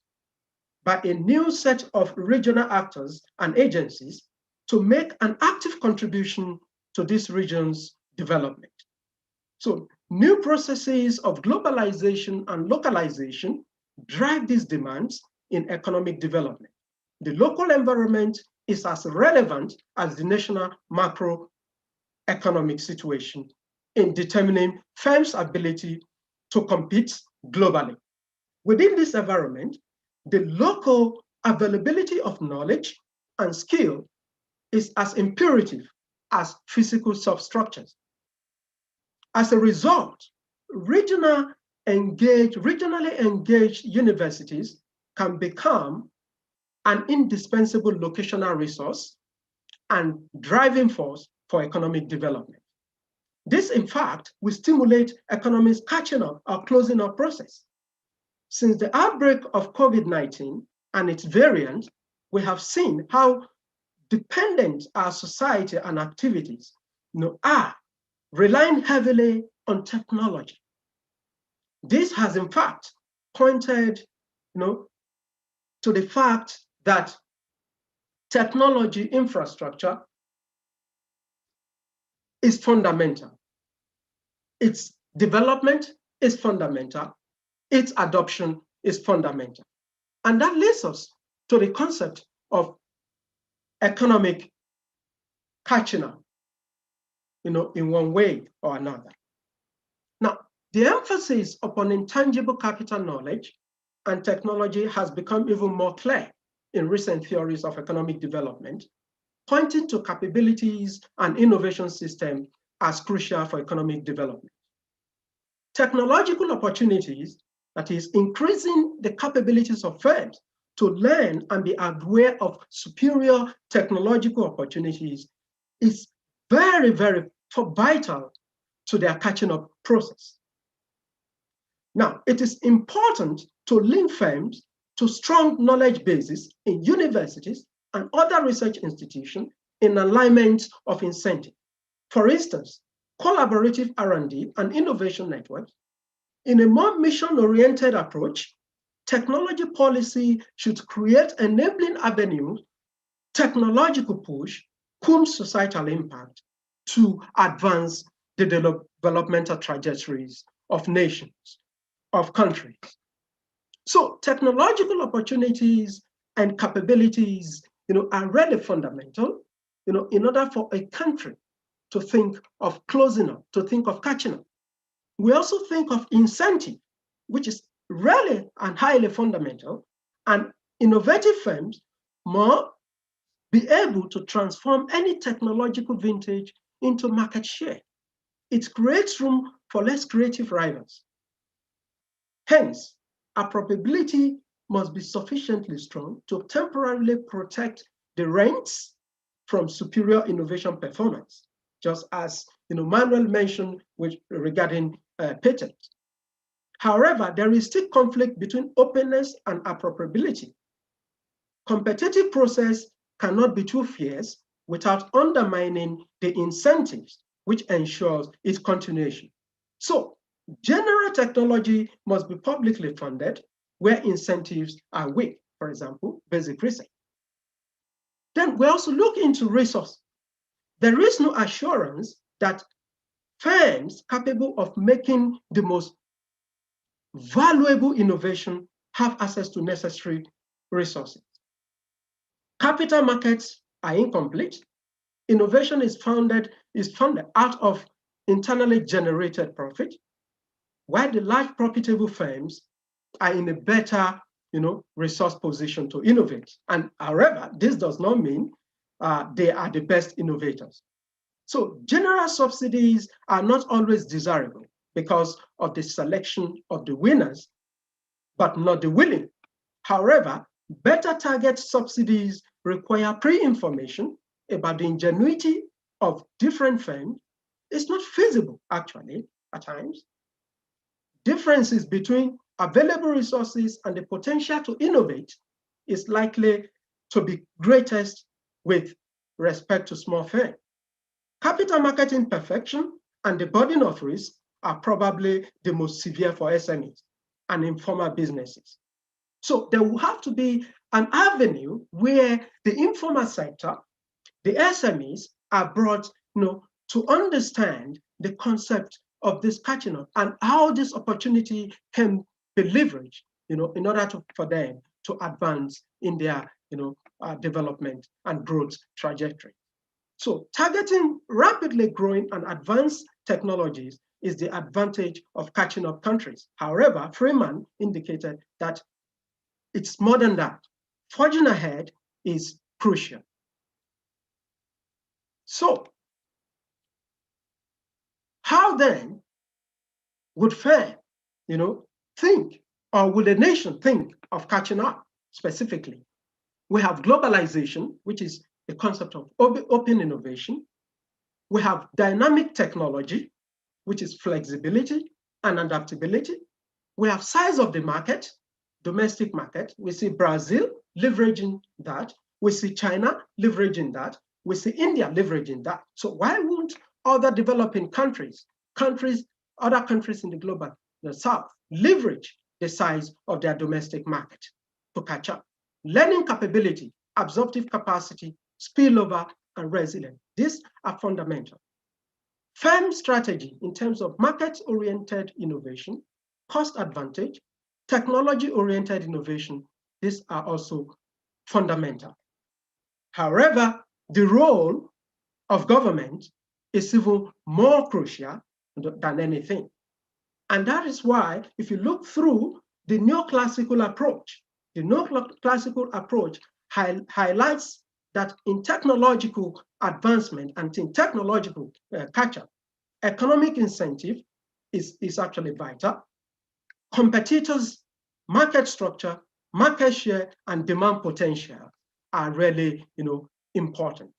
by a new set of regional actors and agencies to make an active contribution to this region's development. So new processes of globalization and localization drive these demands in economic development. The local environment is as relevant as the national macroeconomic situation in determining firms' ability to compete globally. Within this environment, the local availability of knowledge and skill is as imperative as physical substructures. As a result, regionally engaged universities can become an indispensable locational resource and driving force for economic development. This, in fact, will stimulate economies catching up or closing up process. Since the outbreak of COVID-19 and its variant, we have seen how dependent our society and activities are, relying heavily on technology. This has, in fact, pointed to the fact that technology infrastructure is fundamental. Its development is fundamental. Its adoption is fundamental. And that leads us to the concept of economic catching up, in one way or another. Now, the emphasis upon intangible capital knowledge and technology has become even more clear in recent theories of economic development, pointing to capabilities and innovation systems as crucial for economic development. Technological opportunities, that is, increasing the capabilities of firms to learn and be aware of superior technological opportunities, is very, very vital to their catching up process. Now, it is important to link firms to strong knowledge bases in universities and other research institutions in alignment of incentive. For instance, collaborative R&D and innovation networks. In a more mission-oriented approach, technology policy should create enabling avenues, technological push, cum societal impact to advance the developmental trajectories of nations, of countries. So technological opportunities and capabilities, are really fundamental, in order for a country to think of closing up, to think of catching up. We also think of incentive, which is really and highly fundamental, and innovative firms must be able to transform any technological vintage into market share. It creates room for less creative rivals. Hence, our probability must be sufficiently strong to temporarily protect the rents from superior innovation performance, just as Manuel mentioned regarding patents. However, there is still conflict between openness and appropriability. Competitive process cannot be too fierce without undermining the incentives which ensures its continuation. So, general technology must be publicly funded where incentives are weak, for example, basic research. Then we also look into resources. There is no assurance that firms capable of making the most valuable innovation have access to necessary resources. Capital markets are incomplete. Innovation is funded out of internally generated profit, while the large profitable firms are in a better resource position to innovate. And however, this does not mean they are the best innovators. So general subsidies are not always desirable because of the selection of the winners, but not the willing. However, better target subsidies require pre-information about the ingenuity of different firms. It's not feasible, actually, at times. Differences between available resources and the potential to innovate is likely to be greatest with respect to small firms. Capital market imperfection and the burden of risk are probably the most severe for SMEs and informal businesses. So there will have to be an avenue where the informal sector, the SMEs, are brought to understand the concept of this catching up and how this opportunity can be leveraged in order for them to advance in their development and growth trajectory. So targeting rapidly growing and advanced technologies is the advantage of catching up countries. However, Freeman indicated that it's more than that. Forging ahead is crucial. So, how then would firm, think, or would a nation think of catching up specifically? We have globalization, which is the concept of open innovation. We have dynamic technology, which is flexibility and adaptability. We have size of the market, domestic market. We see Brazil leveraging that. We see China leveraging that. We see India leveraging that. So why won't other developing countries, other countries in the South, leverage the size of their domestic market to catch up? Learning capability, absorptive capacity, spillover, and resilience. These are fundamental. Firm strategy in terms of market-oriented innovation, cost advantage, technology-oriented innovation, these are also fundamental. However, the role of government is even more crucial than anything. And that is why, if you look through the neoclassical approach, the neoclassical approach highlights that in technological advancement and in technological catch-up, economic incentive is actually vital. Competitors, market structure, market share, and demand potential are really important.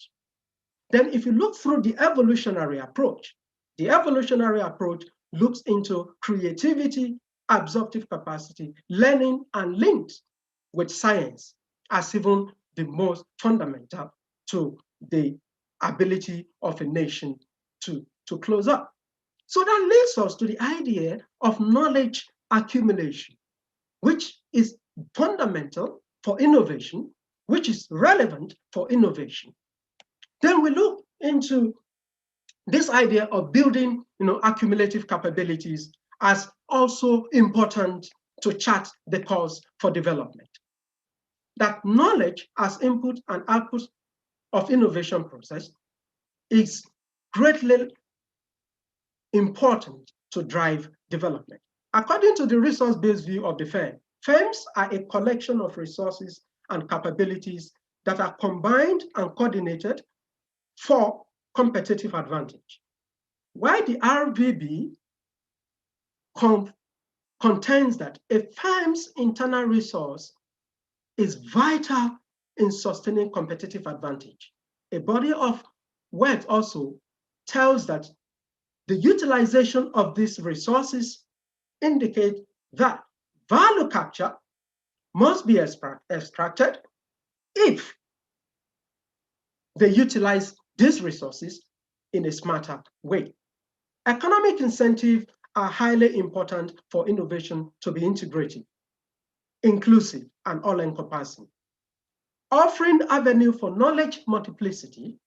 Then if you look through the evolutionary approach, The evolutionary approach looks into creativity, absorptive capacity, learning, and links with science as even the most fundamental to the ability of a nation to close up. So that leads us to the idea of knowledge accumulation, which is fundamental for innovation, which is relevant for innovation. Then we look into this idea of building, accumulative capabilities as also important to chart the course for development. That knowledge as input and output of innovation process is greatly important to drive development. According to the resource-based view of the firm, firms are a collection of resources and capabilities that are combined and coordinated for competitive advantage. While the RVB contends that a firm's internal resource is vital in sustaining competitive advantage. A body of work also tells that the utilization of these resources indicate that value capture must be extracted if they utilize these resources in a smarter way. Economic incentives are highly important for innovation to be integrated, inclusive, and all-encompassing. Offering avenue for knowledge multiplicity,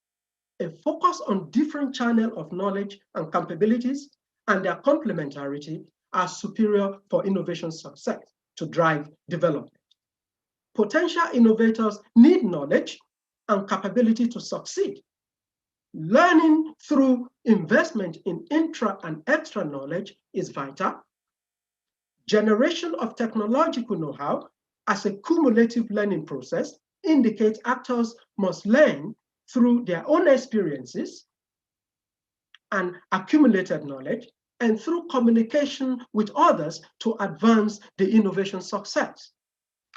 a focus on different channels of knowledge and capabilities and their complementarity are superior for innovation success to drive development. Potential innovators need knowledge and capability to succeed. Learning through investment in intra and extra knowledge is vital. Generation of technological know-how as a cumulative learning process indicates actors must learn through their own experiences and accumulated knowledge and through communication with others to advance the innovation success.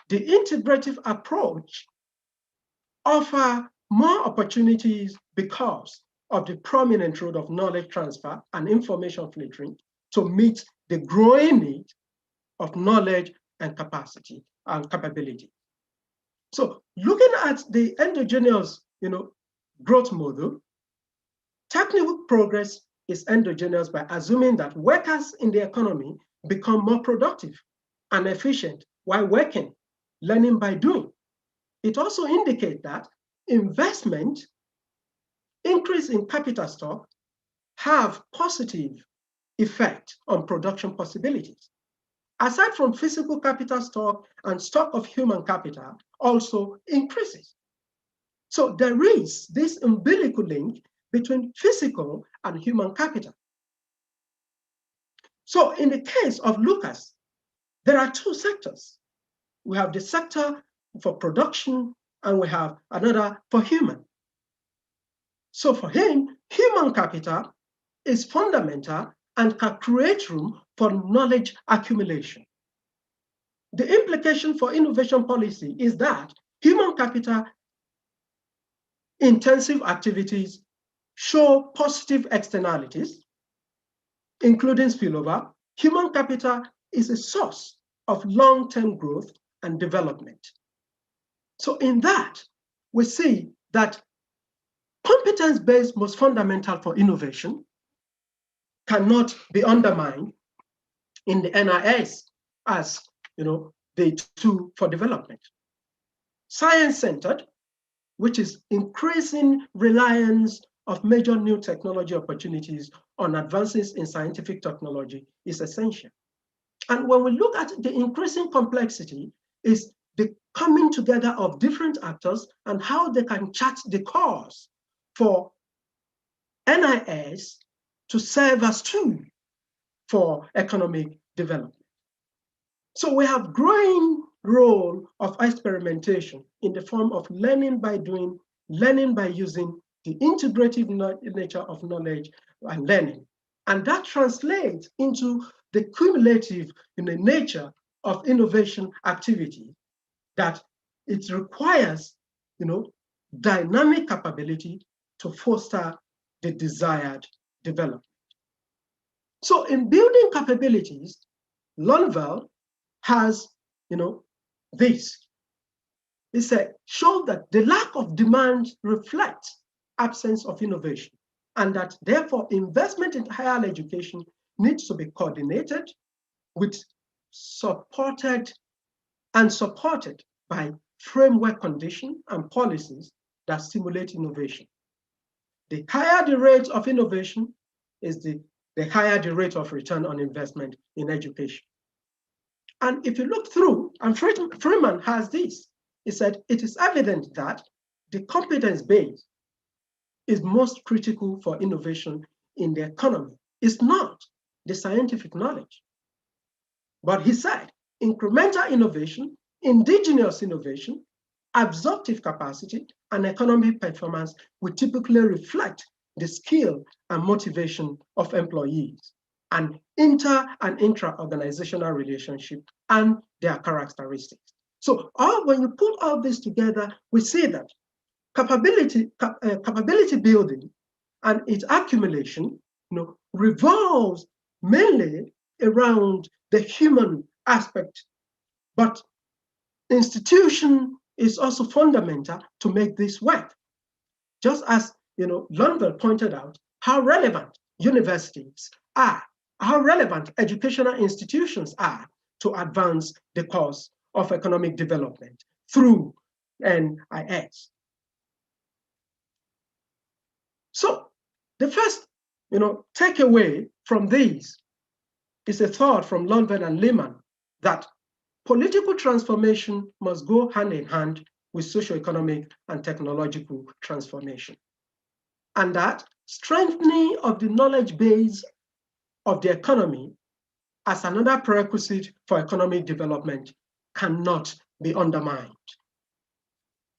The integrative approach offers more opportunities because of the prominent role of knowledge transfer and information filtering to meet the growing need of knowledge and capacity and capability. So looking at the endogenous, growth model, technical progress is endogenous by assuming that workers in the economy become more productive and efficient while working, learning by doing. It also indicates that investment, increase in capital stock, have positive effect on production possibilities. Aside from physical capital stock and stock of human capital also increases. So there is this umbilical link between physical and human capital. So in the case of Lucas, there are two sectors. We have the sector for production and we have another for human. So for him, human capital is fundamental and can create room for knowledge accumulation. The implication for innovation policy is that human capital intensive activities show positive externalities, including spillover. Human capital is a source of long-term growth and development. So in that, we see that competence-based most fundamental for innovation cannot be undermined in the NIS as the tool for development. Science-centered, which is increasing reliance of major new technology opportunities on advances in scientific technology is essential. And when we look at the increasing complexity, is the coming together of different actors and how they can chart the course for NIS to serve as tool for economic development. So we have growing role of experimentation in the form of learning by doing, learning by using, the integrative nature of knowledge and learning. And that translates into the cumulative nature of innovation activity, that it requires dynamic capability to foster the desired development. So in building capabilities, Lonvel has, this. It said, show that the lack of demand reflects absence of innovation, and that therefore investment in higher education needs to be coordinated with supported by framework conditions and policies that stimulate innovation. The higher the rate of innovation is the higher the rate of return on investment in education. And if you look through, and Freeman has this, he said, it is evident that the competence base is most critical for innovation in the economy. It's not the scientific knowledge. But he said, incremental innovation, indigenous innovation, absorptive capacity, and economic performance will typically reflect the skill and motivation of employees, and inter and intra-organizational relationship and their characteristics. So when you put all this together, we see that capability building and its accumulation revolves mainly around the human aspect, but institution is also fundamental to make this work. Just as Lonvel pointed out, how relevant universities are, how relevant educational institutions are to advance the cause of economic development through NIS. So the first takeaway from these is a thought from Lonvel and Lehman that political transformation must go hand in hand with socioeconomic and technological transformation, and that strengthening of the knowledge base of the economy as another prerequisite for economic development cannot be undermined.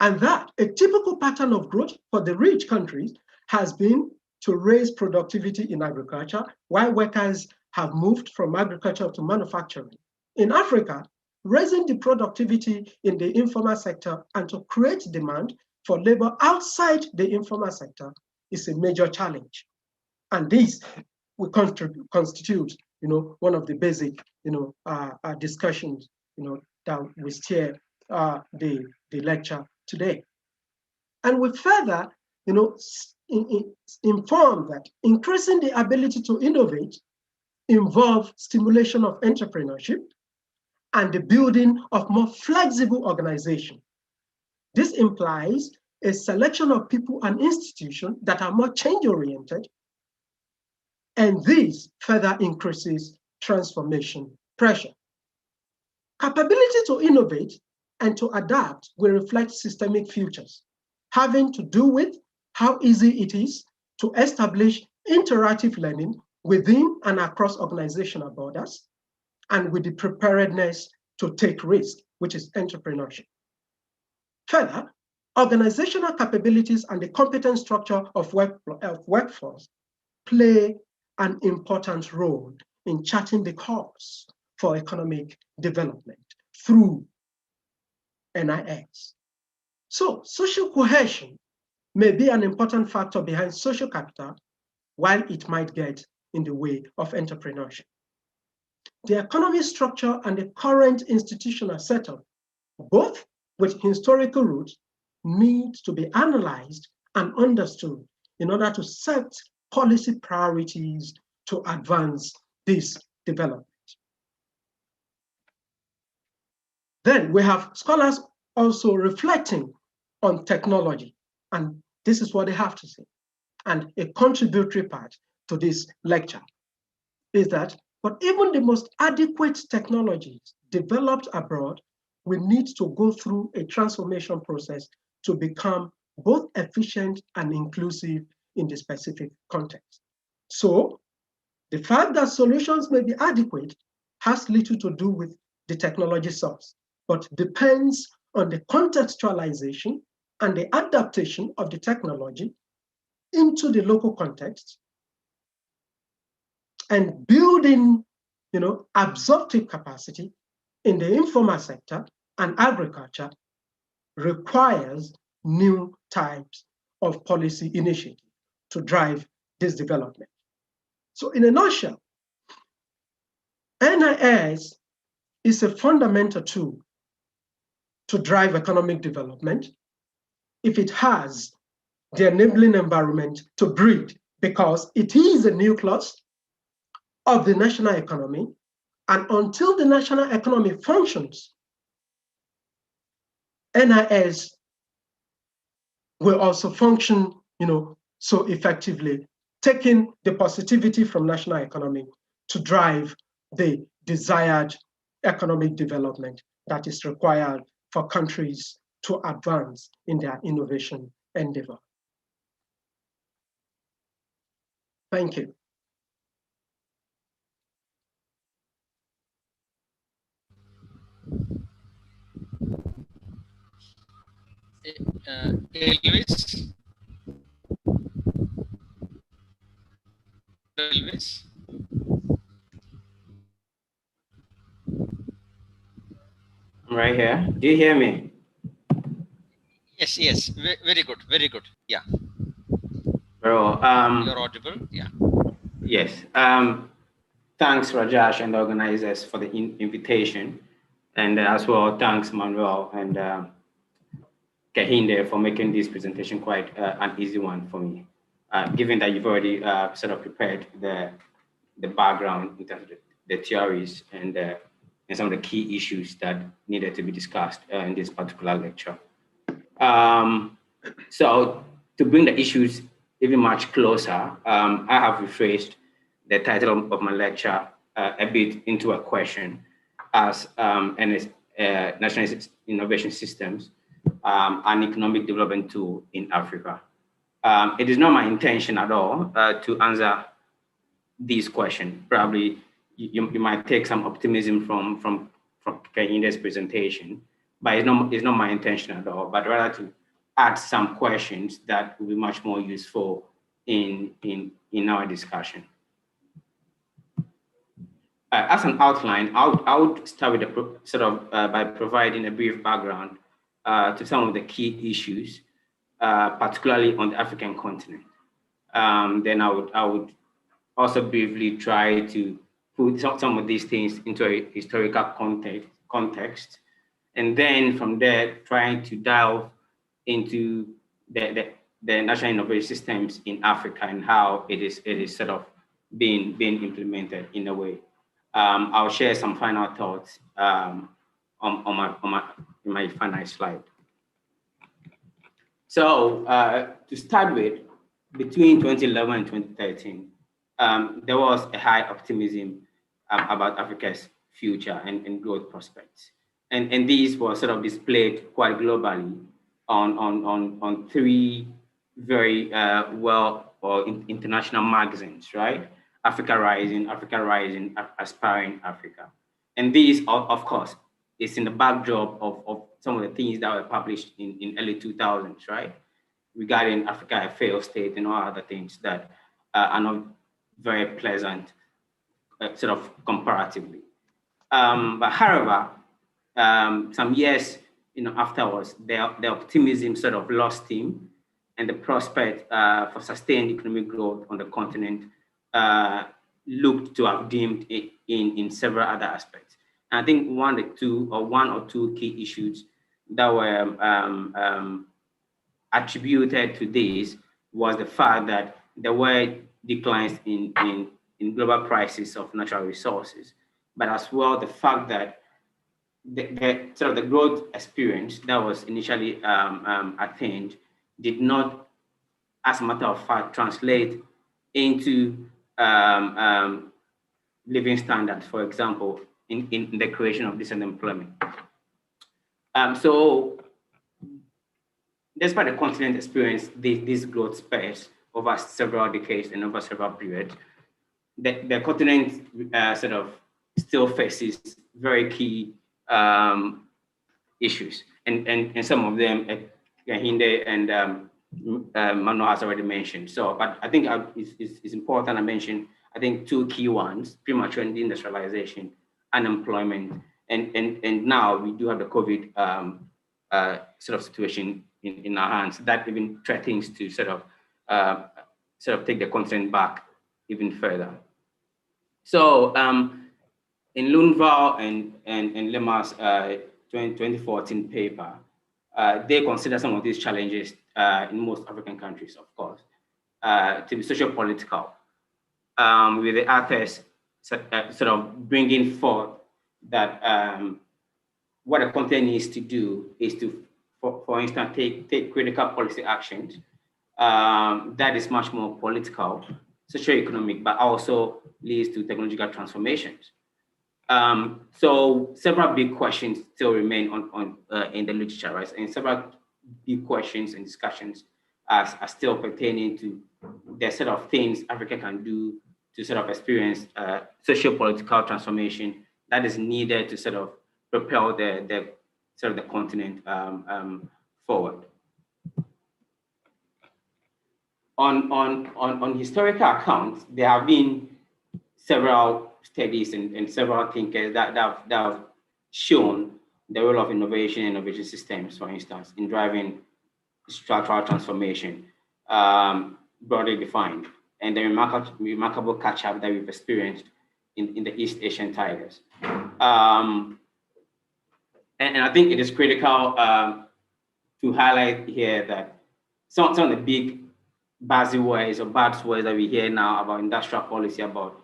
And that a typical pattern of growth for the rich countries has been to raise productivity in agriculture, while workers have moved from agriculture to manufacturing. In Africa, raising the productivity in the informal sector and to create demand for labor outside the informal sector is a major challenge. And this will constitute one of the basic discussions that we steer the lecture today. And we further inform that increasing the ability to innovate involves stimulation of entrepreneurship and the building of more flexible organization. This implies a selection of people and institutions that are more change-oriented, and this further increases transformation pressure. Capability to innovate and to adapt will reflect systemic futures, having to do with how easy it is to establish interactive learning within and across organizational borders, and with the preparedness to take risk, which is entrepreneurship. Further, organizational capabilities and the competence structure of workforce play an important role in charting the course for economic development through NIS. So social cohesion may be an important factor behind social capital, while it might get in the way of entrepreneurship. The economic structure and the current institutional setup, both with historical roots, need to be analyzed and understood in order to set policy priorities to advance this development. Then we have scholars also reflecting on technology, and this is what they have to say. And a contributory part to this lecture is that, but even the most adequate technologies developed abroad will need to go through a transformation process to become both efficient and inclusive in the specific context. So the fact that solutions may be adequate has little to do with the technology source, but depends on the contextualization and the adaptation of the technology into the local context, and building absorptive capacity in the informal sector and agriculture requires new types of policy initiative to drive this development. So in a nutshell, NIS is a fundamental tool to drive economic development if it has the enabling environment to breed, because it is a nucleus of the national economy. And until the national economy functions, NIS will also function, so effectively, taking the positivity from national economy to drive the desired economic development that is required for countries to advance in their innovation endeavor. Thank you. Elvis? Elvis? I'm right here. Do you hear me? Yes, yes. Very good, very good. Yeah. Bro, You're audible. Yeah. yes. Thanks, Rajesh and the organizers for the invitation. And as well, thanks, Manuel and Kehinde for making this presentation quite an easy one for me, given that you've already sort of prepared the background in terms of the theories and some of the key issues that needed to be discussed in this particular lecture. So to bring the issues even much closer, I have rephrased the title of my lecture a bit into a question as national innovation systems, an economic development tool in Africa. It is not my intention at all to answer this question. Probably you might take some optimism from Kehinde's presentation, but it's not my intention at all, but rather to add some questions that will be much more useful in our discussion. As an outline, I would start with by providing a brief background to some of the key issues, particularly on the African continent. Then I would also briefly try to put some of these things into a historical context, and then from there trying to delve into the national innovation systems in Africa and how it is sort of being implemented in a way. I'll share some final thoughts in my final slide. So to start with, between 2011 and 2013, there was a high optimism about Africa's future and growth prospects. And these were sort of displayed quite globally on three very international magazines, right? Africa Rising, Aspiring Africa. And these, of course, is in the backdrop of some of the things that were published in early 2000s, right? Regarding Africa, a failed state and all other things that are not very pleasant, sort of comparatively. But however, some years afterwards, the optimism sort of lost steam, and the prospect for sustained economic growth on the continent looked to have dimmed in several other aspects. And I think one or two key issues that were attributed to this was the fact that there were declines in global prices of natural resources, but as well the fact that the growth experience that was initially attained did not, as a matter of fact, translate into living standards, for example, in the creation of decent employment. So despite the continent experience this growth spurs over several decades and over several periods, the continent sort of still faces very key issues, and some of them Kehinde and Manuel has already mentioned. So, but I think it's important I mention, I think, two key ones: premature industrialization, unemployment, and now we do have the COVID sort of situation in our hands that even threatens to sort of take the continent back even further. So in Lundvall and Lema's 2014 paper, they consider some of these challenges in most African countries, of course, to be socio-political, with the authors sort of bringing forth that what a continent needs to do is to, for instance, take critical policy actions that is much more political, socio-economic, but also leads to technological transformations. So several big questions still remain in the literature, right? And several big questions and discussions are still pertaining to the set of things Africa can do to sort of experience socio-political transformation that is needed to sort of propel the continent forward. On historical accounts, there have been several studies and several thinkers that have shown the role of innovation systems, for instance, in driving structural transformation, broadly defined, and the remarkable catch-up that we've experienced in the East Asian tigers. And I think it is critical to highlight here that some of the big buzzwords or buzzwords that we hear now about industrial policy, about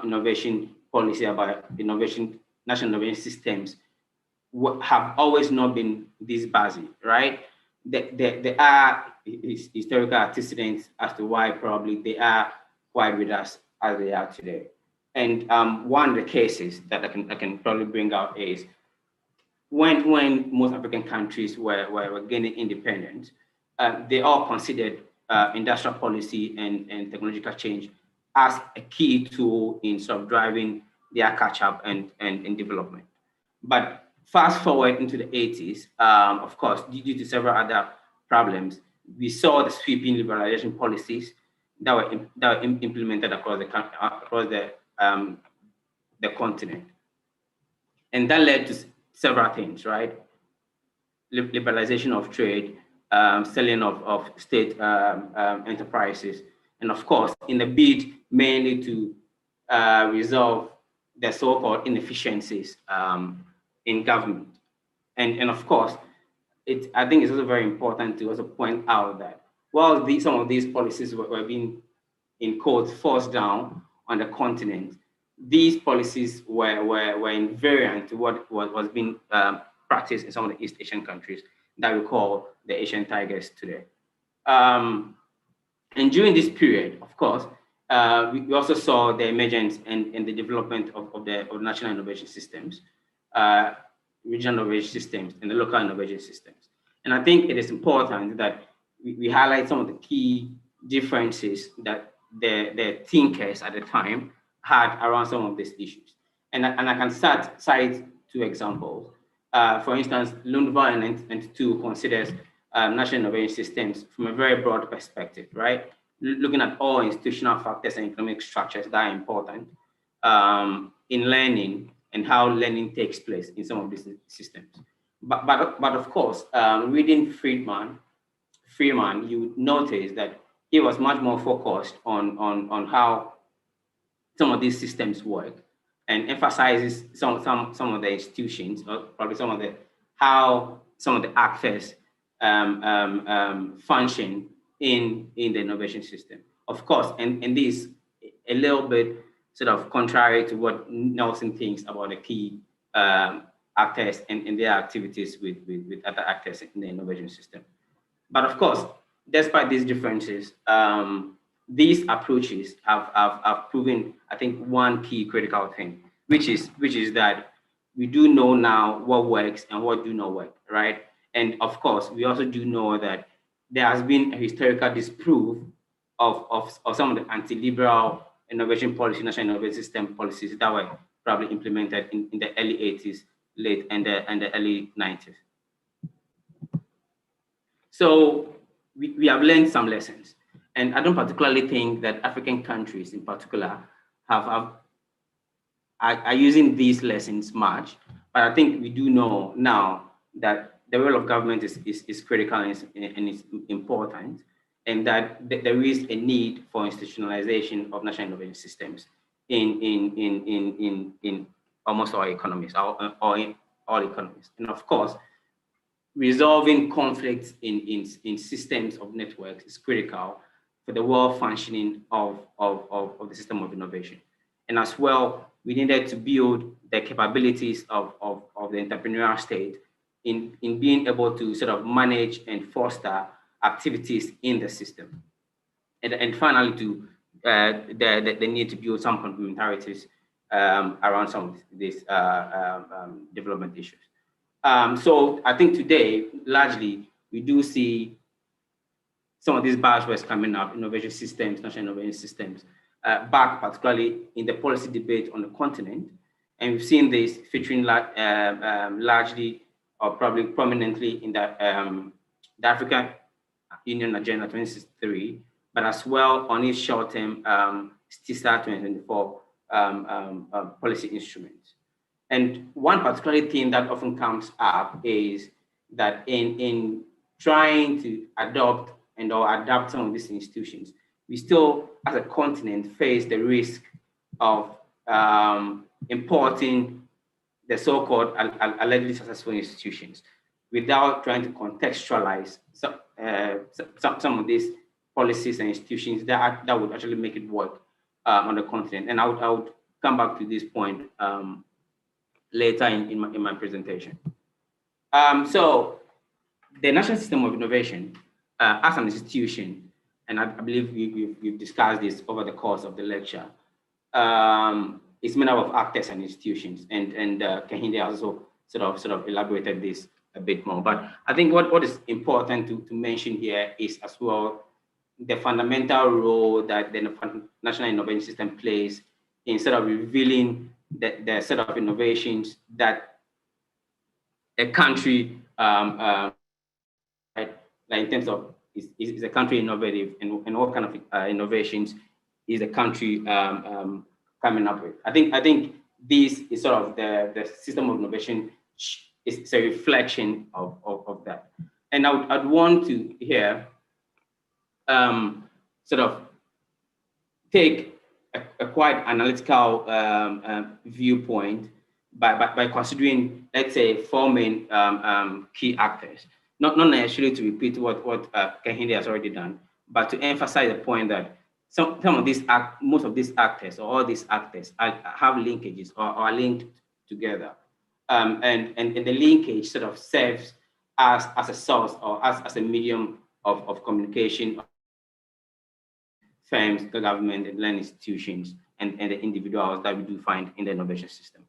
innovation policy, about innovation, national innovation systems, have always not been this buzzy, right? There are historical antecedents as to why probably they are quite with us as they are today. And one of the cases that I can probably bring out is when most African countries were gaining independence, they all considered industrial policy and technological change as a key tool in sort of driving their catch-up and development. But fast forward into the 80s, of course, due to several other problems, we saw the sweeping liberalization policies that were implemented across the continent. And that led to several things, right? Liberalization of trade, selling of state enterprises, and of course, in the bid mainly to resolve the so-called inefficiencies in government. And of course, I think it's also very important to also point out that while some of these policies were being, in quotes, forced down on the continent, these policies were invariant to what was being practiced in some of the East Asian countries that we call the Asian tigers today. And during this period, of course, we also saw the emergence and the development of national innovation systems, regional innovation systems, and the local innovation systems. And I think it is important that we highlight some of the key differences that the thinkers at the time had around some of these issues. And I can cite two examples. For instance, Lundvall in 1992 considers national innovation systems from a very broad perspective, right? Looking at all institutional factors and economic structures that are important in learning and how learning takes place in some of these systems. But of course, reading Freeman, you notice that he was much more focused on how some of these systems work, and emphasizes some of the institutions, or probably how some of the actors function in the innovation system. Of course, and this a little bit sort of contrary to what Nelson thinks about the key actors and their activities with other actors in the innovation system. But of course, despite these differences, these approaches have proven, I think, one key critical thing, which is that we do know now what works and what do not work, right? And of course, we also do know that there has been a historical disproof of some of the anti-liberal innovation policy, national innovation system policies that were probably implemented in the early 80s, late and the early 90s. So we have learned some lessons. And I don't particularly think that African countries in particular are using these lessons much, but I think we do know now that the role of government is critical and is important, and that there is a need for institutionalization of national innovation systems in almost all economies, or in all economies. And of course, resolving conflicts in systems of networks is critical for the well functioning of the system of innovation. And as well, we needed to build the capabilities of the entrepreneurial state in being able to sort of manage and foster activities in the system. And finally, to the need to build some complementarities around some of these development issues. So I think today, largely, we do see some of these buzzwords coming up: innovation systems, national innovation systems, back particularly in the policy debate on the continent. And we've seen this featuring largely or probably prominently in the African Union Agenda 2063, but as well on its short-term STISA 2024 policy instruments. And one particular thing that often comes up is that in trying to adopt and or adapt some of these institutions, we still, as a continent, face the risk of importing the so-called allegedly successful institutions without trying to contextualize some of these policies and institutions that would actually make it work on the continent. And I would come back to this point later in my presentation. So the National System of Innovation as an institution, and I believe we've discussed this over the course of the lecture, it's made up of actors and institutions, and Kehinde also sort of elaborated this a bit more. But I think what is important to mention here is as well the fundamental role that the National Innovation System plays in sort of revealing the set of innovations that a country, right, like in terms of is a country innovative, and what kind of innovations is a country coming up with. I think this is sort of the system of innovation is a reflection of that. And I'd want to here sort of take a quite analytical viewpoint by considering, let's say, four main key actors. Not necessarily to repeat what Kehinde has already done, but to emphasize the point that most of these actors, or all these actors, have linkages or are linked together, and the linkage sort of serves as a source or as a medium of communication. Firms, the government, and learning institutions, and the individuals that we do find in the innovation system.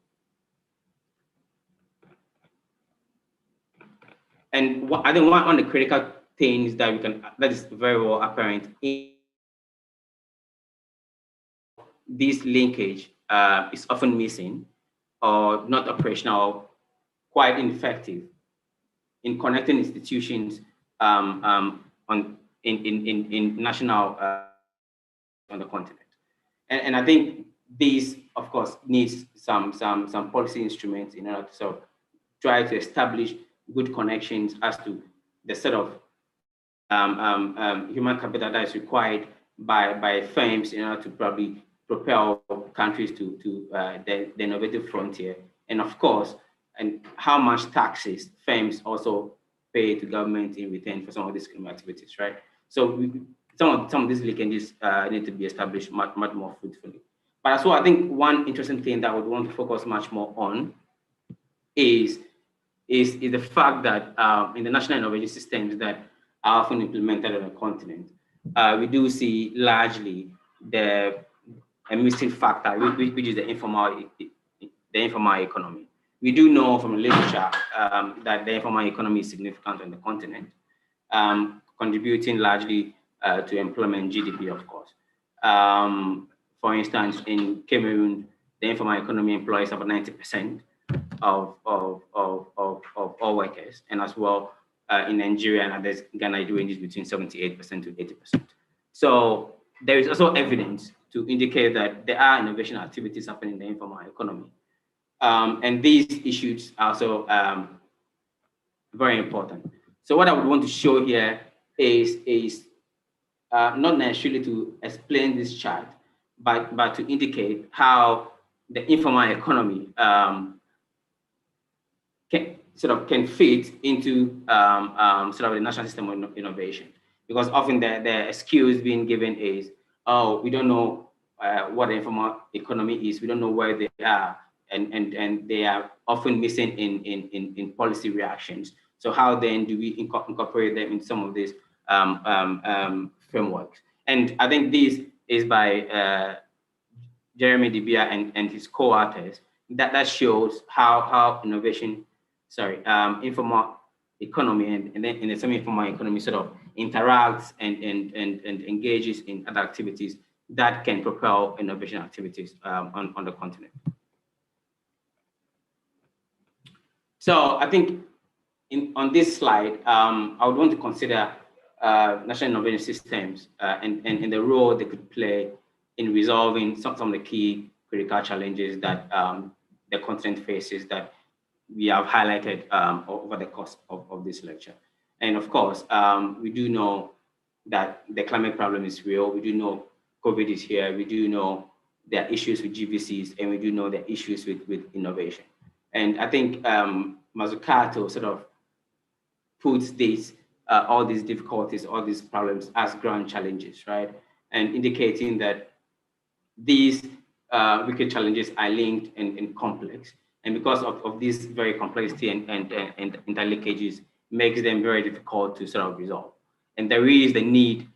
And I think one of the critical things that is very well apparent in this linkage is often missing or not operational, quite ineffective in connecting institutions in national on the continent. And I think this, of course, needs some policy instruments in order to sort of try to establish good connections as to the sort of human capital that is required by firms in order to probably propel countries to the innovative frontier. And of course, and how much taxes firms also pay to government in return for some of these activities, right? So some of these linkages need to be established much more fruitfully. But as well, I think one interesting thing that I would want to focus much more on is the fact that in the national innovation systems that are often implemented on the continent, we do see largely a missing factor, which is the informal economy. We do know from the literature that the informal economy is significant on the continent, contributing largely to employment, GDP, of course. For instance, in Cameroon, the informal economy employs about 90% of all workers, and as well in Nigeria and others, Ghana, it ranges between 78% to 80%. So there is also evidence to indicate that there are innovation activities happening in the informal economy. And these issues are also very important. So what I would want to show here is not necessarily to explain this chart, but to indicate how the informal economy can fit into sort of the national system of innovation, because often the excuse being given is, oh, we don't know what the informal economy is, we don't know where they are, and they are often missing in policy reactions. So how then do we incorporate them in some of these frameworks? And I think this is by Jeremy Dibia and his co-authors, that shows how innovation, informal economy and then in the semi-informal economy sort of interacts and engages in other activities that can propel innovation activities on the continent. So I think on this slide, I would want to consider national innovation systems and the role they could play in resolving some of the key critical challenges that the continent faces that we have highlighted over the course of this lecture. And of course, we do know that the climate problem is real. We do know COVID is here. We do know there are issues with GVCs, and we do know there are issues with innovation. And I think Mazzucato sort of puts all these difficulties, all these problems as grand challenges, right? And indicating that these wicked challenges are linked and complex. And because of this very complexity and interlinkages, makes them very difficult to sort of resolve. And there is the need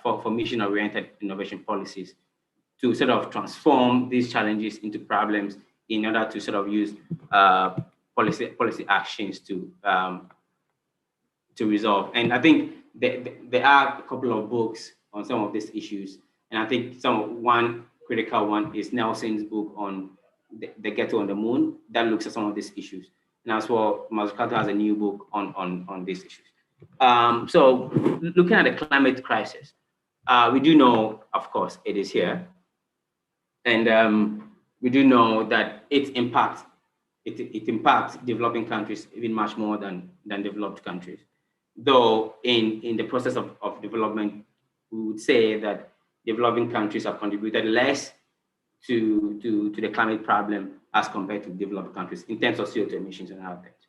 for mission-oriented innovation policies to sort of transform these challenges into problems in order to sort of use policy actions to resolve. And I think there are a couple of books on some of these issues. And I think one critical one is Nelson's book on the ghetto on the moon that looks at some of these issues. And as well, Mazzucato has a new book on these issues. So looking at the climate crisis, we do know, of course, it is here. And we do know that it impacts developing countries even much more than developed countries. Though in the process of development, we would say that developing countries have contributed less to the climate problem as compared to developed countries in terms of CO2 emissions and other things.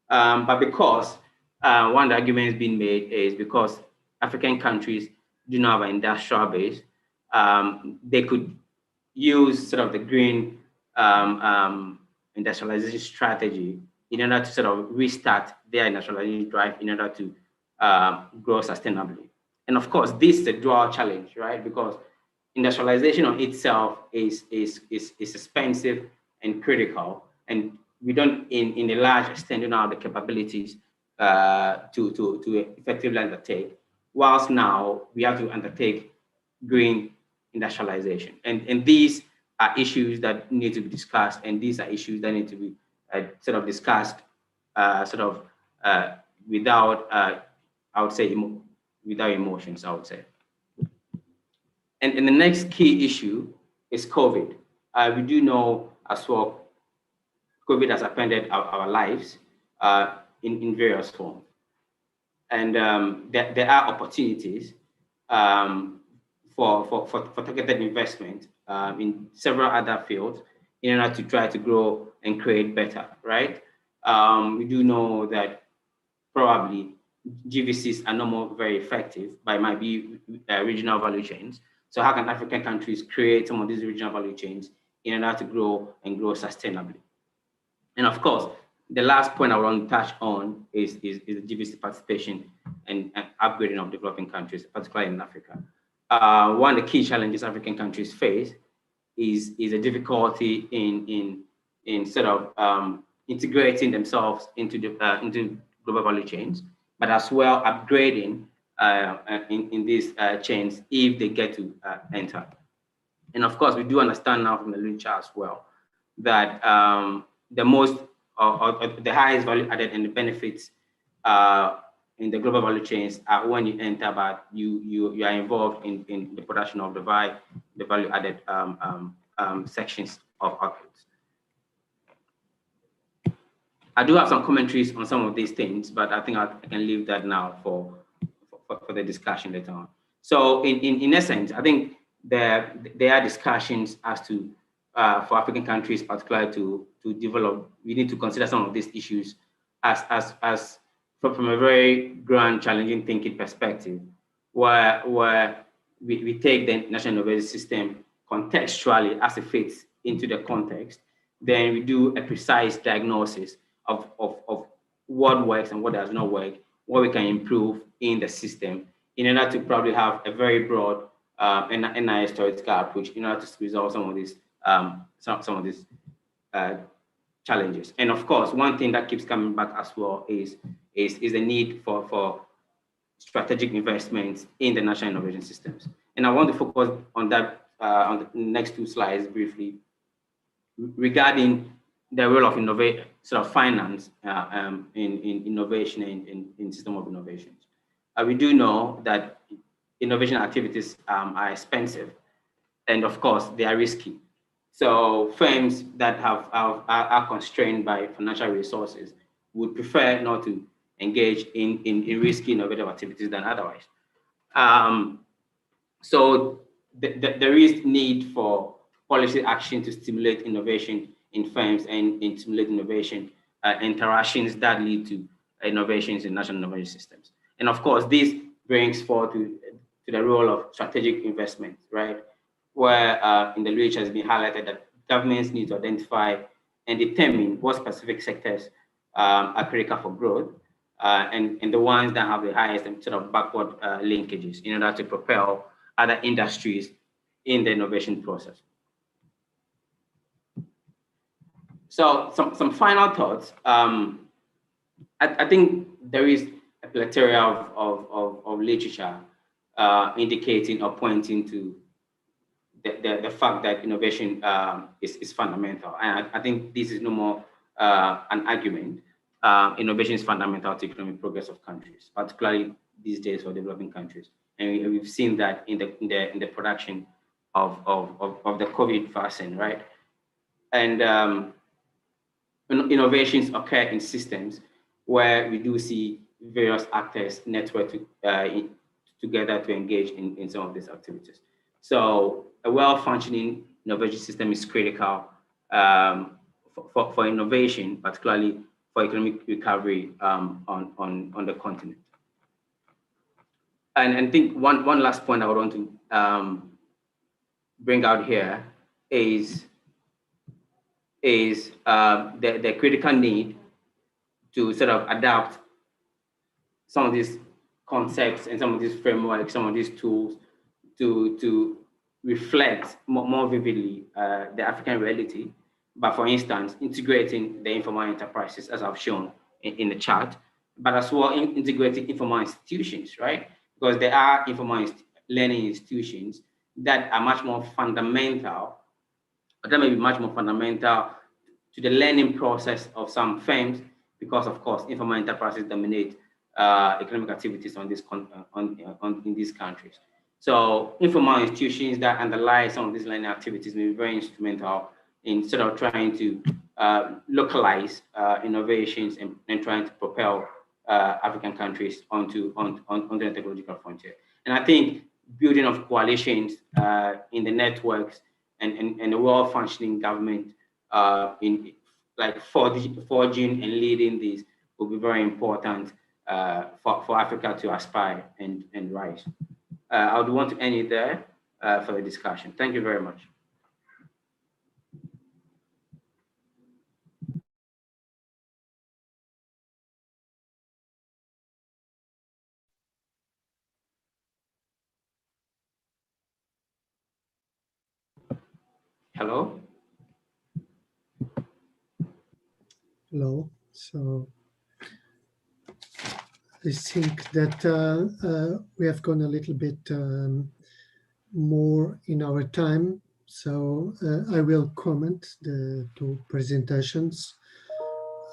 But because one of the arguments being made is because African countries do not have an industrial base, they could use sort of the green industrialization strategy in order to sort of restart their industrialization drive in order to grow sustainably. And of course, this is a dual challenge, right? Because industrialization on itself is expensive and critical, and we don't, in a large extent, don't have the capabilities to effectively undertake. Whilst now we have to undertake green industrialization, and these are issues that need to be discussed, and these are issues that need to be sort of discussed, without, I would say, without emotions, I would say. And the next key issue is COVID. We do know as well, COVID has upended our lives in various forms. And there are opportunities for targeted investment in several other fields in order to try to grow and create better, right? We do know that probably GVCs are no more very effective, but it might be regional value chains. So how can African countries create some of these regional value chains in order to grow and grow sustainably? And of course, the last point I want to touch on is the GVC participation and upgrading of developing countries, particularly in Africa. One of the key challenges African countries face is a difficulty in sort of integrating themselves into global value chains, but as well upgrading in these chains if they get to enter. And of course, we do understand now from the literature as well that the most or the highest value added and the benefits in the global value chains are when you enter, but you are involved in the production of the value added sections of outputs. I do have some commentaries on some of these things, but I think I can leave that now for the discussion later on. So in essence, I think there are discussions as to for African countries, particularly to develop, we need to consider some of these issues as from a very grand, challenging thinking perspective, where we take the national innovation system contextually as it fits into the context. Then we do a precise diagnosis of what works and what does not work, what we can improve in the system, in order to probably have a very broad NIS theoretical approach in order to resolve some of these challenges. And of course, one thing that keeps coming back as well is the need for strategic investments in the national innovation systems. And I want to focus on that on the next two slides briefly, regarding the role of finance in innovation and in system of innovations. We do know that innovation activities are expensive, and of course they are risky. So firms that are constrained by financial resources would prefer not to engage in risky innovative activities than otherwise. So there is need for policy action to stimulate innovation in firms and stimulate innovation interactions that lead to innovations in national innovation systems. And of course, this brings forward to the role of strategic investment, right? Where in the literature has been highlighted that governments need to identify and determine what specific sectors are critical for growth, and the ones that have the highest sort of backward linkages in order to propel other industries in the innovation process. So some final thoughts. I think there is a plethora of literature indicating or pointing to the fact that innovation is fundamental. And I think this is no more an argument. Innovation is fundamental to economic progress of countries, particularly these days for developing countries. And we've seen that in the production of the COVID vaccine, right? And innovations occur in systems where we do see various actors network together to engage in some of these activities. So a well-functioning innovation system is critical for innovation, particularly for economic recovery on the continent. And I think one last point I would want to bring out here is the critical need to sort of adapt some of these concepts and some of these frameworks, some of these tools to reflect more vividly the African reality. But for instance, integrating the informal enterprises, as I've shown in the chart, but as well integrating informal institutions, right? Because there are informal learning institutions that are much more fundamental, or that may be much more fundamental to the learning process of some firms, because of course, informal enterprises dominate economic activities in these countries. So informal institutions that underlie some of these learning activities may be very instrumental in sort of trying to localize innovations and trying to propel African countries onto the technological frontier. And I think building of coalitions in the networks and a well-functioning government in like forging and leading these will be very important for Africa to aspire and rise. I would want to end it there for the discussion. Thank you very much. Hello? Hello. So I think that we have gone a little bit more in our time. So I will comment the two presentations.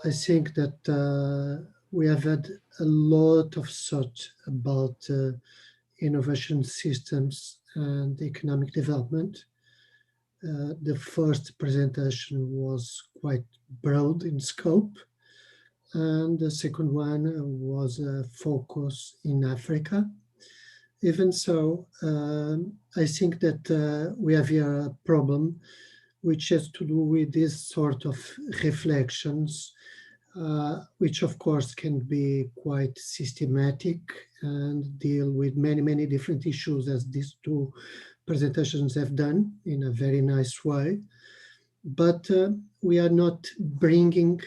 I think that we have had a lot of thought about innovation systems and economic development. The first presentation was quite broad in scope, and the second one was a focus in Africa. Even so, I think that we have here a problem which has to do with this sort of reflections, which of course can be quite systematic and deal with many, many different issues, as these two presentations have done in a very nice way. But we are not bringing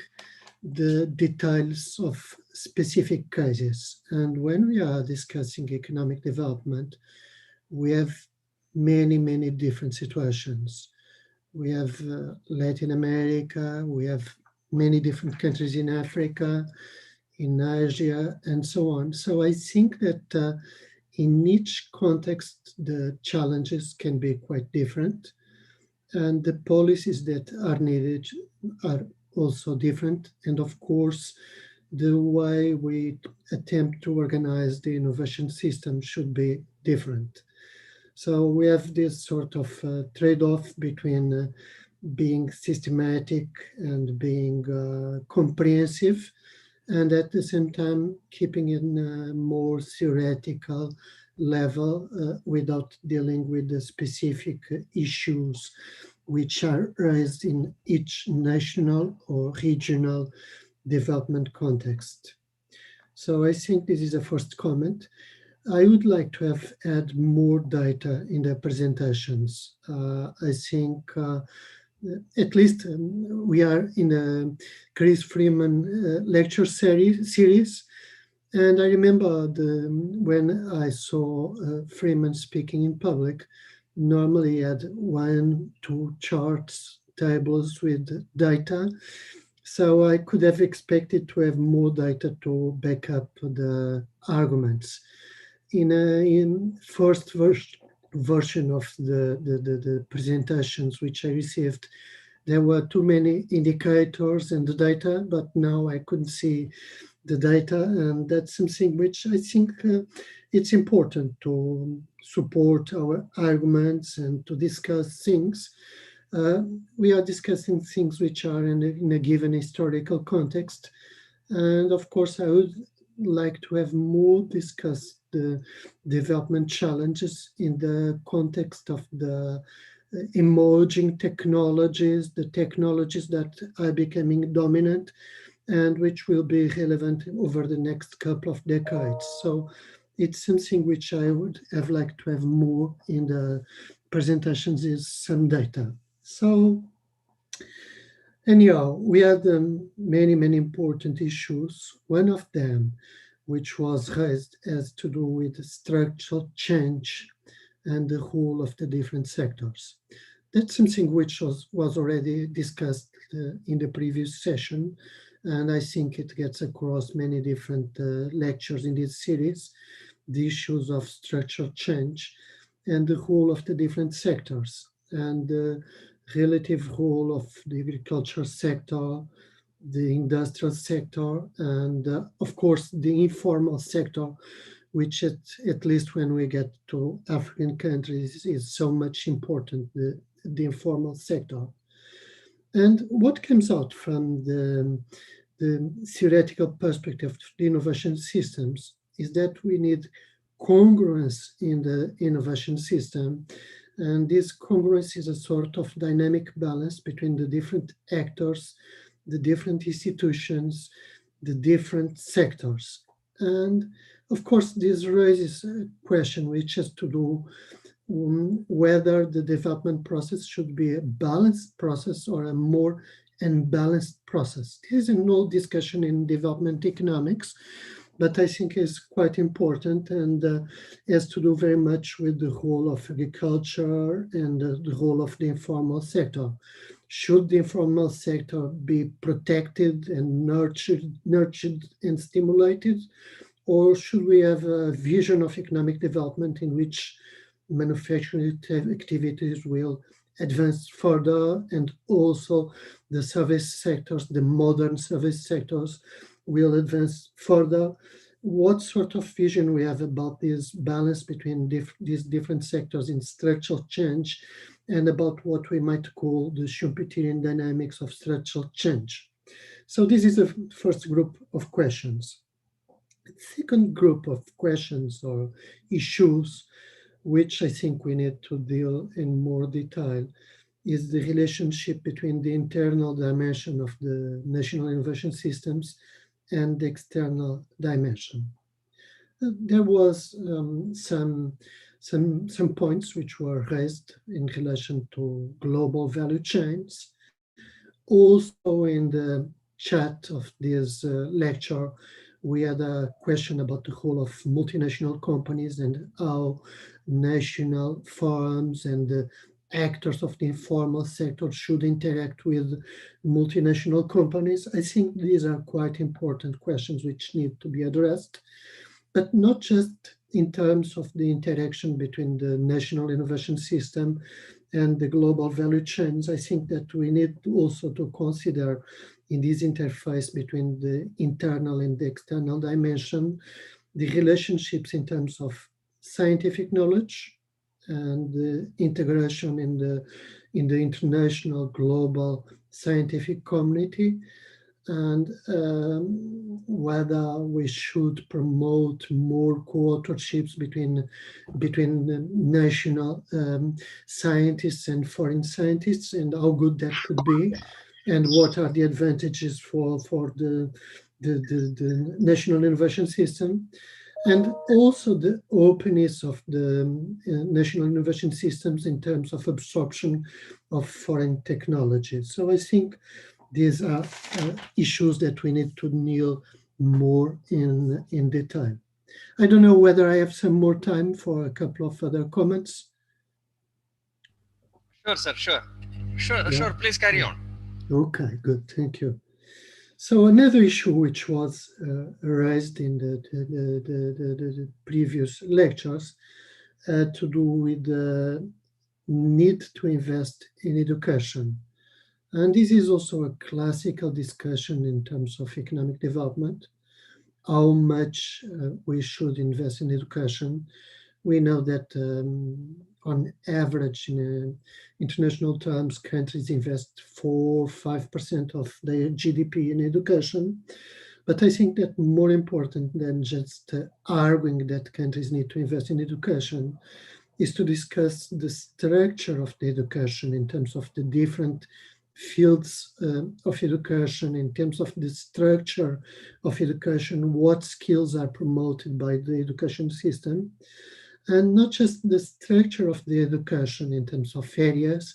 the details of specific cases. And when we are discussing economic development, we have many, many different situations. We have Latin America, we have many different countries in Africa, in Asia, and so on. So I think that in each context, the challenges can be quite different, and the policies that are needed are also different. And of course, the way we attempt to organize the innovation system should be different. So we have this sort of trade-off between being systematic and being comprehensive, and at the same time keeping it in a more theoretical level without dealing with the specific issues which are raised in each national or regional development context. So I think this is a first comment. I would like to have add more data in the presentations. I think at least we are in the Chris Freeman lecture series. And I remember when I saw Freeman speaking in public, normally he had 1, 2 charts, tables with data. So I could have expected to have more data to back up the arguments. In first version of the presentations which I received, there were too many indicators and the data, but now I couldn't see the data, and that's something which I think it's important to support our arguments and to discuss things. We are discussing things which are in a given historical context, and of course I would like to have more discussed the development challenges in the context of the emerging technologies, the technologies that are becoming dominant and which will be relevant over the next couple of decades. So it's something which I would have liked to have more in the presentations, is some data. So anyhow, we had many, many important issues. One of them, which was raised, has to do with structural change and the role of the different sectors. That's something which was already discussed in the previous session, and I think it gets across many different lectures in this series, the issues of structural change and the role of the different sectors, and the relative role of the agricultural sector, the industrial sector, and of course the informal sector, which at least when we get to African countries is so much important, the informal sector. And what comes out from the theoretical perspective of the innovation systems is that we need congruence in the innovation system. And this congruence is a sort of dynamic balance between the different actors, the different institutions, the different sectors. And of course, this raises a question which has to do whether the development process should be a balanced process or a more unbalanced process. This is an old discussion in development economics, but I think is quite important and has to do very much with the role of agriculture and the role of the informal sector. Should the informal sector be protected and nurtured and stimulated, or should we have a vision of economic development in which manufacturing activities will advance further, and also the service sectors, the modern service sectors, will advance further? What sort of vision we have about this balance between these different sectors in structural change, and about what we might call the Schumpeterian dynamics of structural change? So this is the first group of questions. The second group of questions or issues, which I think we need to deal in more detail, is the relationship between the internal dimension of the national innovation systems and the external dimension. There was some points which were raised in relation to global value chains. Also in the chat of this lecture, we had a question about the role of multinational companies and how national firms and the actors of the informal sector should interact with multinational companies. I think these are quite important questions which need to be addressed, but not just in terms of the interaction between the national innovation system and the global value chains. I think that we need also to consider in this interface between the internal and the external dimension, the relationships in terms of scientific knowledge and the integration in the international global scientific community, and whether we should promote more co-authorships between national scientists and foreign scientists, and how good that could be, and what are the advantages for the national innovation system, and also the openness of the national innovation systems in terms of absorption of foreign technologies. So I think these are issues that we need to deal more in detail. I don't know whether I have some more time for a couple of other comments. Sure, sir, sure. Sure, Yeah. sure, please carry on. Okay, good, thank you. So another issue which was raised in the previous lectures to do with the need to invest in education. And this is also a classical discussion in terms of economic development, how much we should invest in education. We know that on average, in international terms, countries invest 4-5% of their GDP in education. But I think that more important than just arguing that countries need to invest in education is to discuss the structure of the education in terms of the different fields of education, in terms of the structure of education, what skills are promoted by the education system, and not just the structure of the education in terms of areas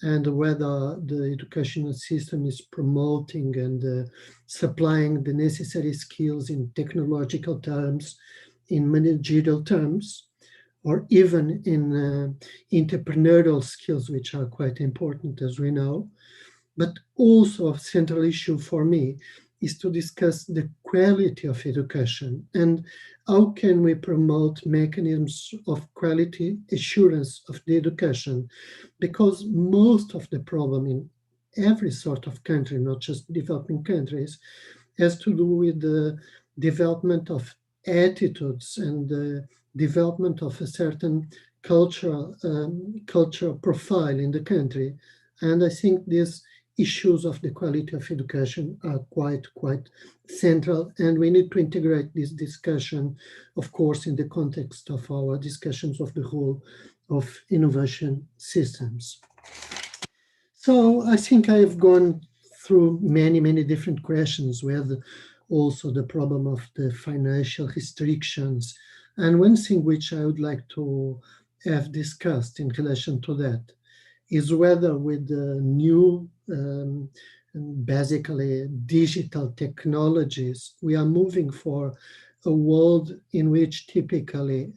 and whether the educational system is promoting and supplying the necessary skills in technological terms, in managerial terms, or even in entrepreneurial skills, which are quite important, as we know. But also a central issue for me is to discuss the quality of education and how can we promote mechanisms of quality assurance of the education, because most of the problem in every sort of country, not just developing countries, has to do with the development of attitudes and the development of a certain cultural profile in the country. And I think these issues of the quality of education are quite central, and we need to integrate this discussion, of course, in the context of our discussions of the role of innovation systems. So I think I have gone through many different questions with also the problem of the financial restrictions. And one thing which I would like to have discussed in relation to that is whether with the new, basically digital technologies, we are moving for a world in which typically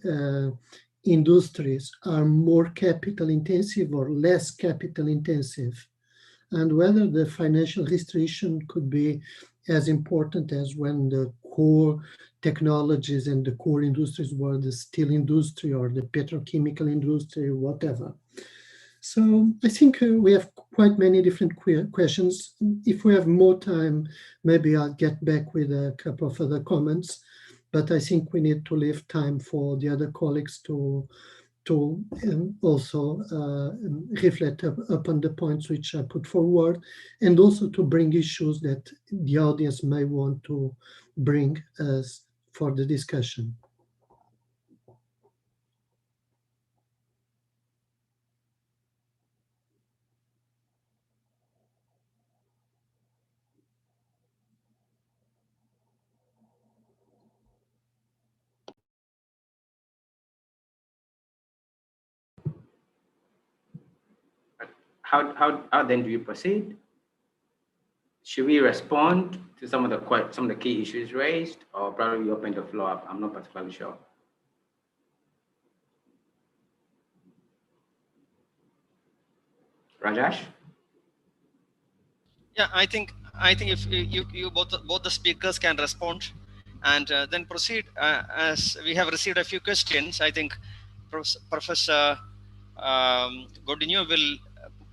industries are more capital intensive or less capital intensive, and whether the financial restriction could be as important as when the core technologies and the core industries were the steel industry or the petrochemical industry, whatever. So I think we have quite many different questions. If we have more time, maybe I'll get back with a couple of other comments, but I think we need to leave time for the other colleagues to also reflect upon the points which I put forward, and also to bring issues that the audience may want to bring us for the discussion. how then do you proceed? Should we respond to some of the key issues raised, or probably open the floor up? I'm not particularly sure. Rajesh? Yeah, I think if you both the speakers can respond, and then proceed, as we have received a few questions. I think Professor Godinho will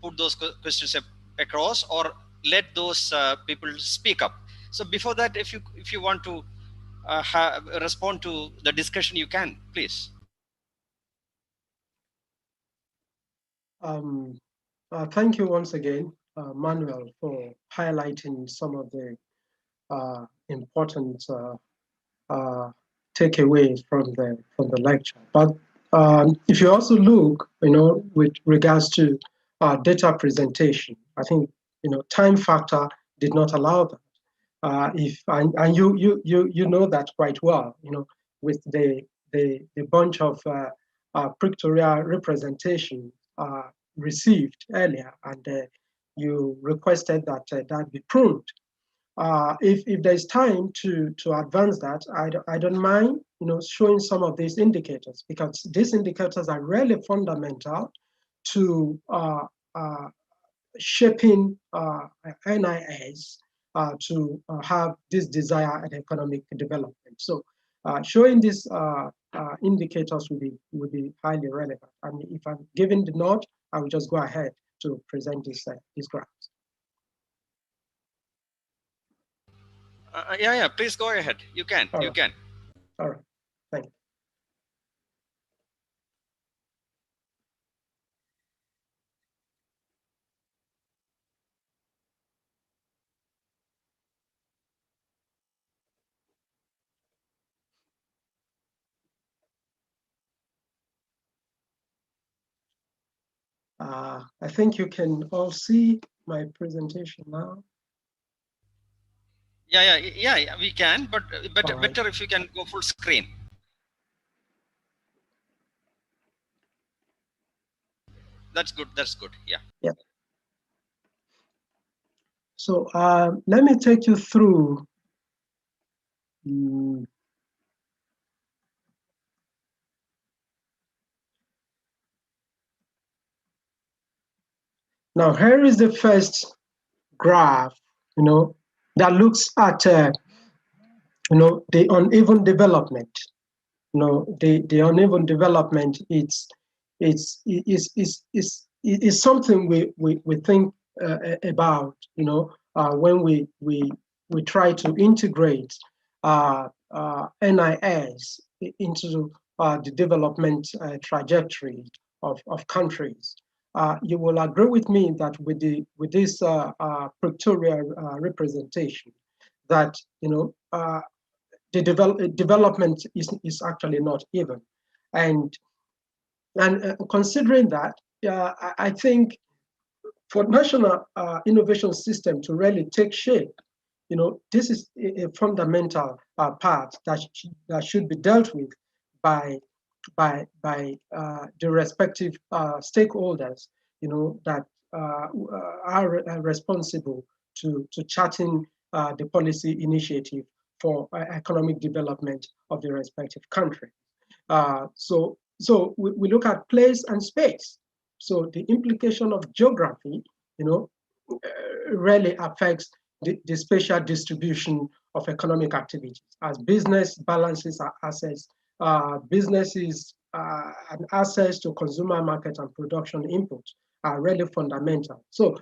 put those questions across, or let those people speak up. So before that, if you want to respond to the discussion, you can, please. Thank you once again, Manuel, for highlighting some of the important takeaways from the lecture. But if you also look, with regards to data presentation, I think time factor did not allow that. And you know that quite well, with the bunch of pictorial representation received earlier, and you requested that that be pruned. If there's time to advance that, I don't mind, showing some of these indicators, because these indicators are really fundamental to shaping NIS to have this desired economic development. So showing these indicators would be highly relevant. And if I'm given the nod, I will just go ahead to present these graphs. Yeah, please go ahead. You can. All you right. can. All right. Thank you. I think you can all see my presentation now. Yeah, we can, but Right. better if you can go full screen. That's good. Yeah. Yeah. So let me take you through now. Here is the first graph, that looks at the uneven development. The uneven development is something we think about, when we try to integrate NIS into the development trajectory of countries. You will agree with me that with this pictorial representation, that the development is actually not even, and considering that, I think for national innovation system to really take shape, this is a fundamental part that should be dealt with by the respective stakeholders, that are responsible to charting the policy initiative for economic development of the respective country. So we look at place and space. So the implication of geography, really affects the spatial distribution of economic activities. As business balances our assets, businesses and access to consumer market and production inputs are really fundamental. So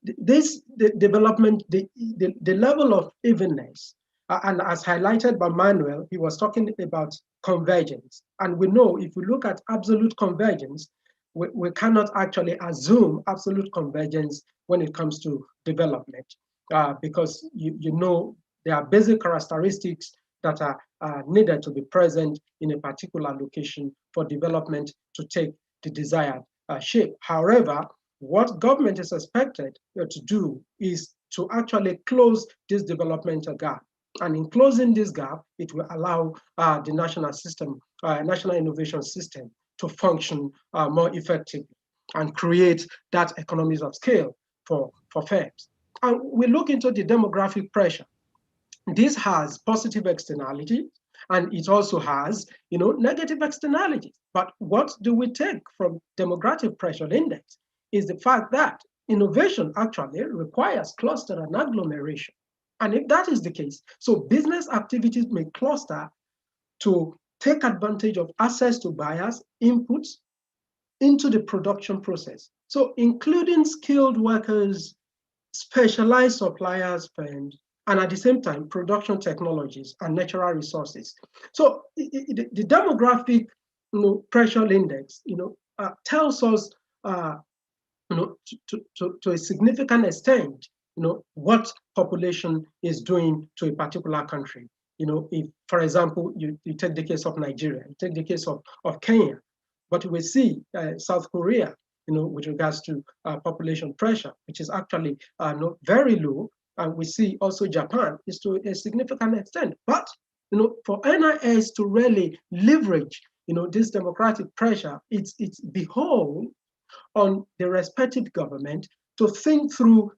the development, the level of evenness, and as highlighted by Manuel, he was talking about convergence. And we know if we look at absolute convergence, we cannot actually assume absolute convergence when it comes to development, because there are basic characteristics that are needed to be present in a particular location for development to take the desired shape. However, what government is expected to do is to actually close this developmental gap. And in closing this gap, it will allow the national innovation system to function more effectively. and create that economies of scale for firms. And we look into the demographic pressure. This has positive externality, and it also has, negative externalities. But what do we take from demographic pressure index is the fact that innovation actually requires cluster and agglomeration. And if that is the case, so business activities may cluster to take advantage of access to buyers' inputs into the production process. So including skilled workers, specialized suppliers, firms, and at the same time, production technologies and natural resources. So the demographic pressure index tells us to a significant extent what population is doing to a particular country. If, for example, you take the case of Nigeria, you take the case of Kenya, but we see South Korea, with regards to population pressure, which is actually very low. And we see also Japan is to a significant extent. But for NIS to really leverage this democratic pressure, it's behold on the respective government to think through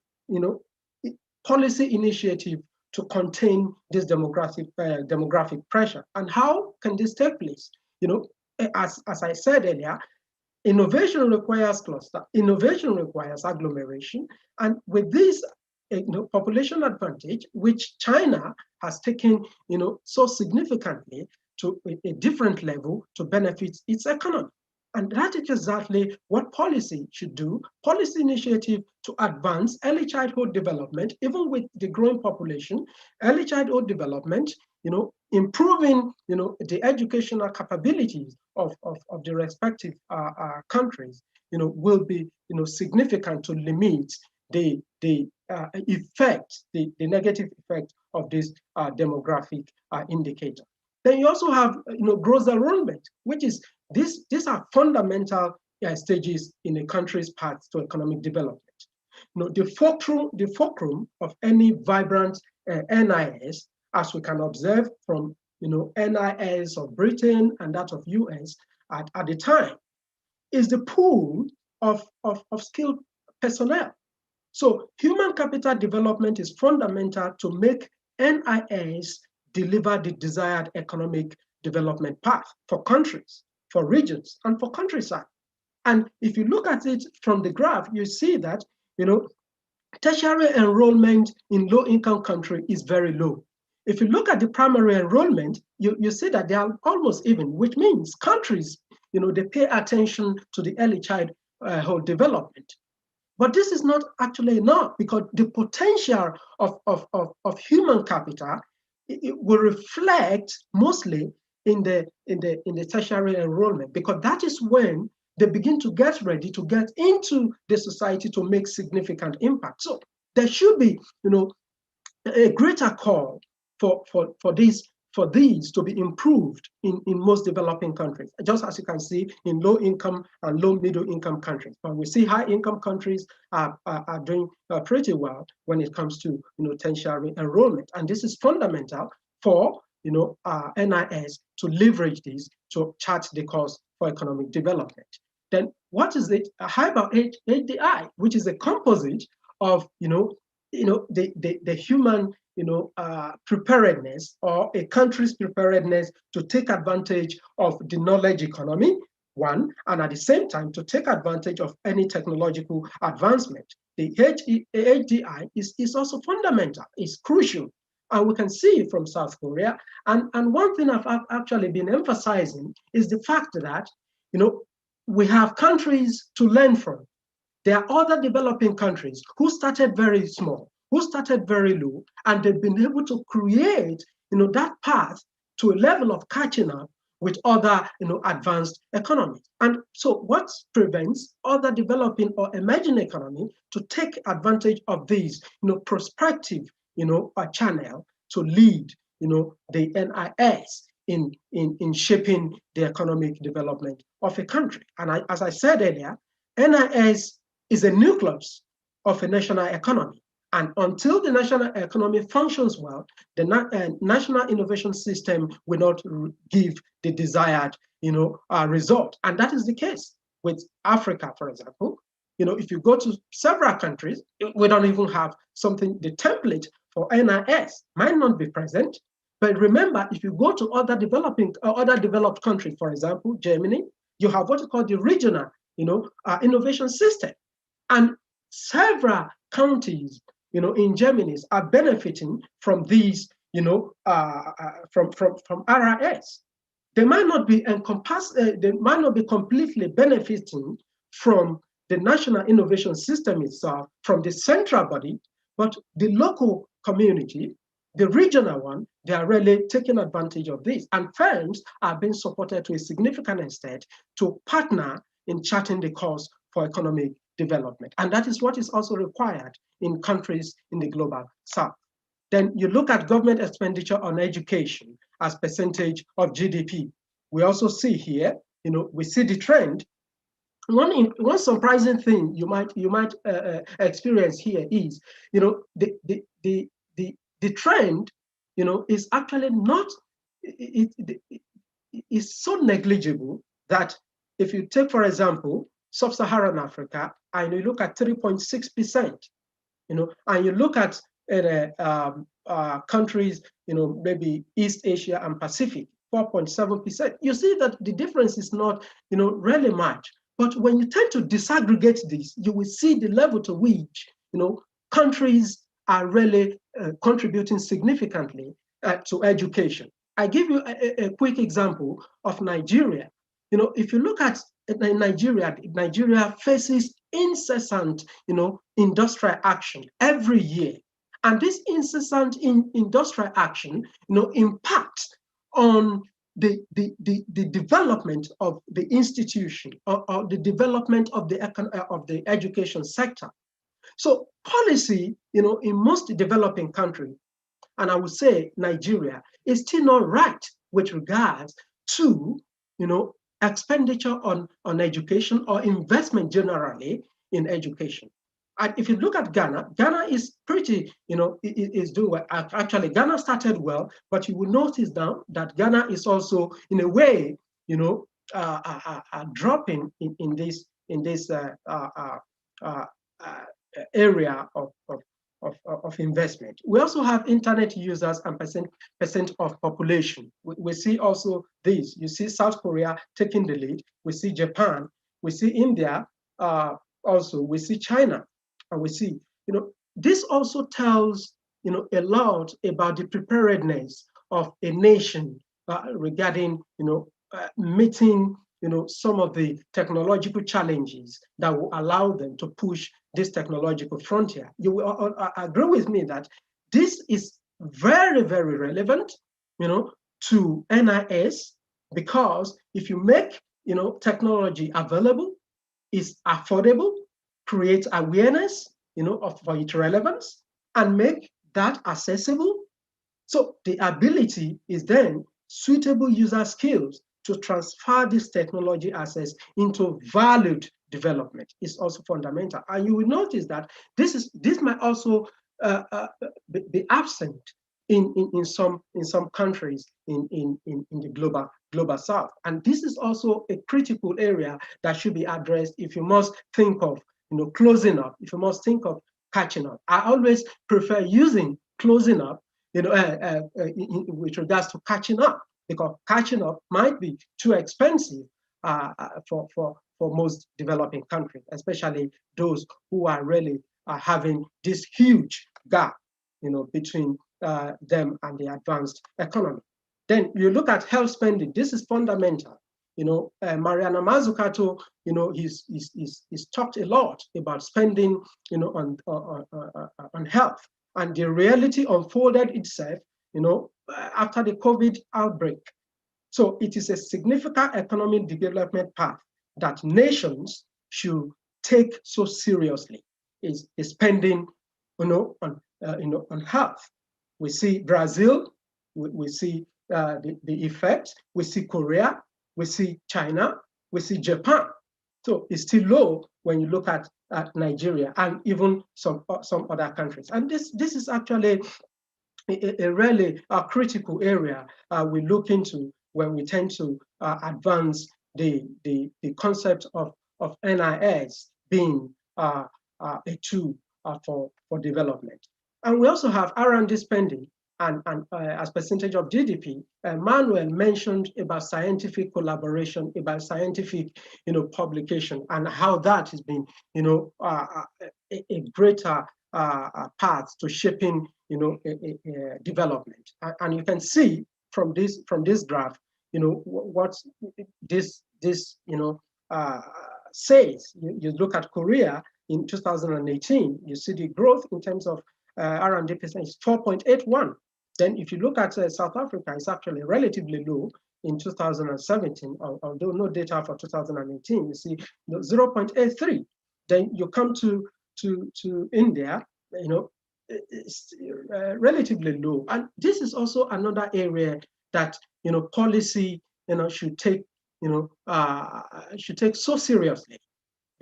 policy initiative to contain this demographic pressure. And how can this take place? As I said earlier, innovation requires cluster, innovation requires agglomeration, and with this population advantage, which China has taken so significantly to a different level to benefit its economy. And that is exactly what policy should do. Policy initiative to advance early childhood development, even with the growing population, early childhood development, improving the educational capabilities of the respective countries, will be significant to limit the effect, the negative effect of this demographic indicator. Then you also have gross enrollment, which is these are fundamental stages in a country's path to economic development. The fulcrum of any vibrant NIS, as we can observe from NIS of Britain and that of US at the time, is the pool of skilled personnel. So human capital development is fundamental to make NIS deliver the desired economic development path for countries, for regions, and for countryside. And if you look at it from the graph, you see that tertiary enrollment in low-income country is very low. If you look at the primary enrollment, you see that they are almost even, which means countries, they pay attention to the early childhood development. But this is not actually enough, because the potential of human capital, it will reflect mostly in the tertiary enrollment, because that is when they begin to get ready to get into the society to make significant impact. So there should be, a greater call for these to be improved in most developing countries, just as you can see in low income and low middle income countries. But we see high income countries are doing pretty well when it comes to tertiary enrollment. And this is fundamental for NIS to leverage this to chart the course for economic development. Then what is it? How about HDI, which is a composite of the human preparedness, or a country's preparedness to take advantage of the knowledge economy, one, and at the same time to take advantage of any technological advancement. The HDI is also fundamental, it's crucial. And we can see from South Korea. And one thing I've actually been emphasizing is the fact that, we have countries to learn from. There are other developing countries who started very small, who started very low, and they've been able to create, that path to a level of catching up with other, advanced economies. And so what prevents other developing or emerging economy to take advantage of these, prospective, channel to lead, the NIS in shaping the economic development of a country? And as I said earlier, NIS is a nucleus of a national economy. And until the national economy functions well, the national innovation system will not give the desired, result. And that is the case. with Africa, for example, if you go to several countries, we don't even have something, the template for NIS might not be present. But remember, if you go to other developed countries, for example, Germany, you have what is called the regional, innovation system. And several counties, in Germany are benefiting from these, from RIS. They might not be they might not be completely benefiting from the national innovation system itself, from the central body, but the local community, the regional one, they are really taking advantage of this. And firms are being supported to a significant extent to partner in charting the course for economic development. And that is what is also required in countries in the global south. Then you look at government expenditure on education as percentage of GDP. We also see here, we see the trend. One surprising thing you might experience here is, the trend, is actually not, it is so negligible that if you take, for example, Sub-Saharan Africa, and you look at 3.6%, and you look at countries, maybe East Asia and Pacific, 4.7%, you see that the difference is not, really much. But when you tend to disaggregate this, you will see the level to which, countries are really contributing significantly to education. I give you a quick example of Nigeria. If you look at Nigeria, Nigeria faces incessant, industrial action every year. And this incessant industrial action, impacts on the development of the institution or the development of the education sector. So policy, in most developing countries, and I would say Nigeria, is still not right with regards to, expenditure on education or investment generally in education. And if you look at Ghana, Ghana is pretty, is doing well. Actually, Ghana started well, but you will notice now that Ghana is also, in a way, dropping in this area of investment. We also have internet users and percent of population. We see also this. You see South Korea taking the lead. We see Japan. We see India. Also, we see China. And we see, this also tells, a lot about the preparedness of a nation regarding, meeting, some of the technological challenges that will allow them to push this technological frontier. You will agree with me that this is very, very relevant, to NIS, because if you make, technology available, is affordable, create awareness, for its relevance, and make that accessible. So the ability is then suitable user skills to transfer this technology access into valued development is also fundamental. And you will notice that this might also be absent in some countries in the global south. And this is also a critical area that should be addressed if you must think of closing up, if you must think of catching up. I always prefer using closing up with regards to catching up, because catching up might be too expensive for most developing countries, especially those who are really having this huge gap, between them and the advanced economy. Then you look at health spending. This is fundamental. Mariana Mazzucato, he's talked a lot about spending, on health, and the reality unfolded itself, after the COVID outbreak. So it is a significant economic development path that nations should take so seriously. Is spending, on health. We see Brazil, we see the effects. We see Korea, we see China, we see Japan. So it's still low when you look at Nigeria and even some other countries. And this is actually a really critical area we look into when we tend to advance the concept of of NIS being a tool for development. And we also have R&D spending, and as percentage of GDP. Manuel mentioned about scientific collaboration, about scientific, publication, and how that has been, a greater path to shaping, development. And you can see from this graph, what this says. You look at Korea in 2018, you see the growth in terms of R&D percentage, 4.81. Then if you look at South Africa, it's actually relatively low in 2017, although no data for 2018, you see 0.83. Then you come to India, it's relatively low. And this is also another area that, policy, should take so seriously,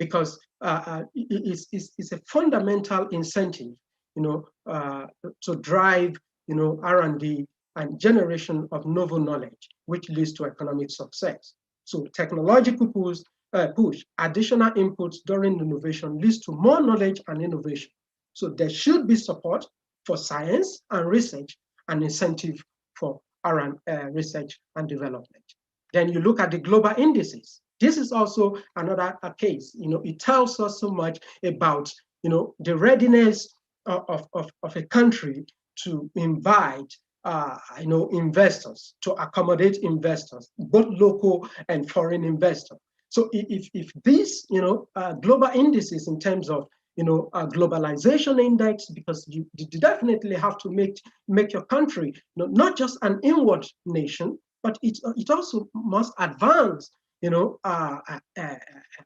because it's a fundamental incentive, to drive, R&D and generation of novel knowledge, which leads to economic success. So technological push, additional inputs during innovation leads to more knowledge and innovation. So there should be support for science and research and incentive for research and development. Then you look at the global indices. This is also another case. It tells us so much about, the readiness of a country to invite, investors, to accommodate investors, both local and foreign investors. So if these, global indices in terms of, globalization index, because you definitely have to make your country, not just an inward nation, but it also must advance,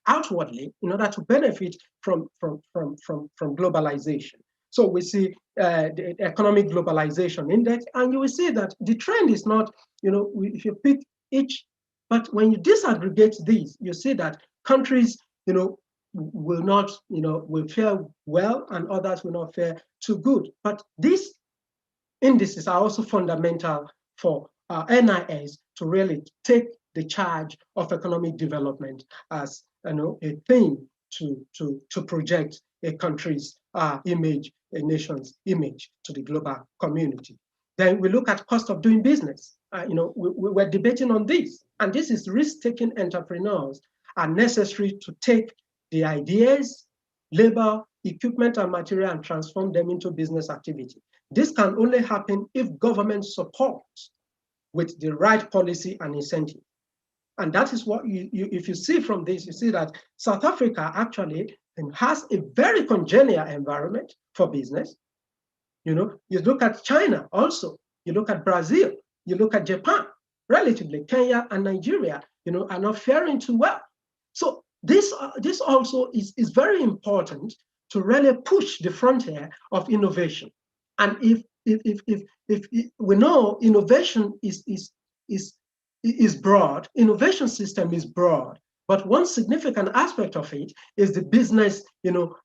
outwardly in order to benefit from globalization. So we see the economic globalization index, and you will see that the trend is not, if you pick each, but when you disaggregate these, you see that countries, will not, will fare well, and others will not fare too good. But these indices are also fundamental for NIS to really take the charge of economic development as, a thing to project a country's image, a nation's image to the global community. Then we look at cost of doing business. We're debating on this, and this is risk-taking entrepreneurs are necessary to take the ideas, labor, equipment, and material and transform them into business activity. This can only happen if government supports with the right policy and incentive. And that is what if you see from this, you see that South Africa actually has a very congenial environment for business. You look at China also, you look at Brazil, you look at Japan, relatively Kenya and Nigeria, are not faring too well. So this also is very important to really push the frontier of innovation. And if we know innovation is broad, innovation system is broad, but one significant aspect of it is the business,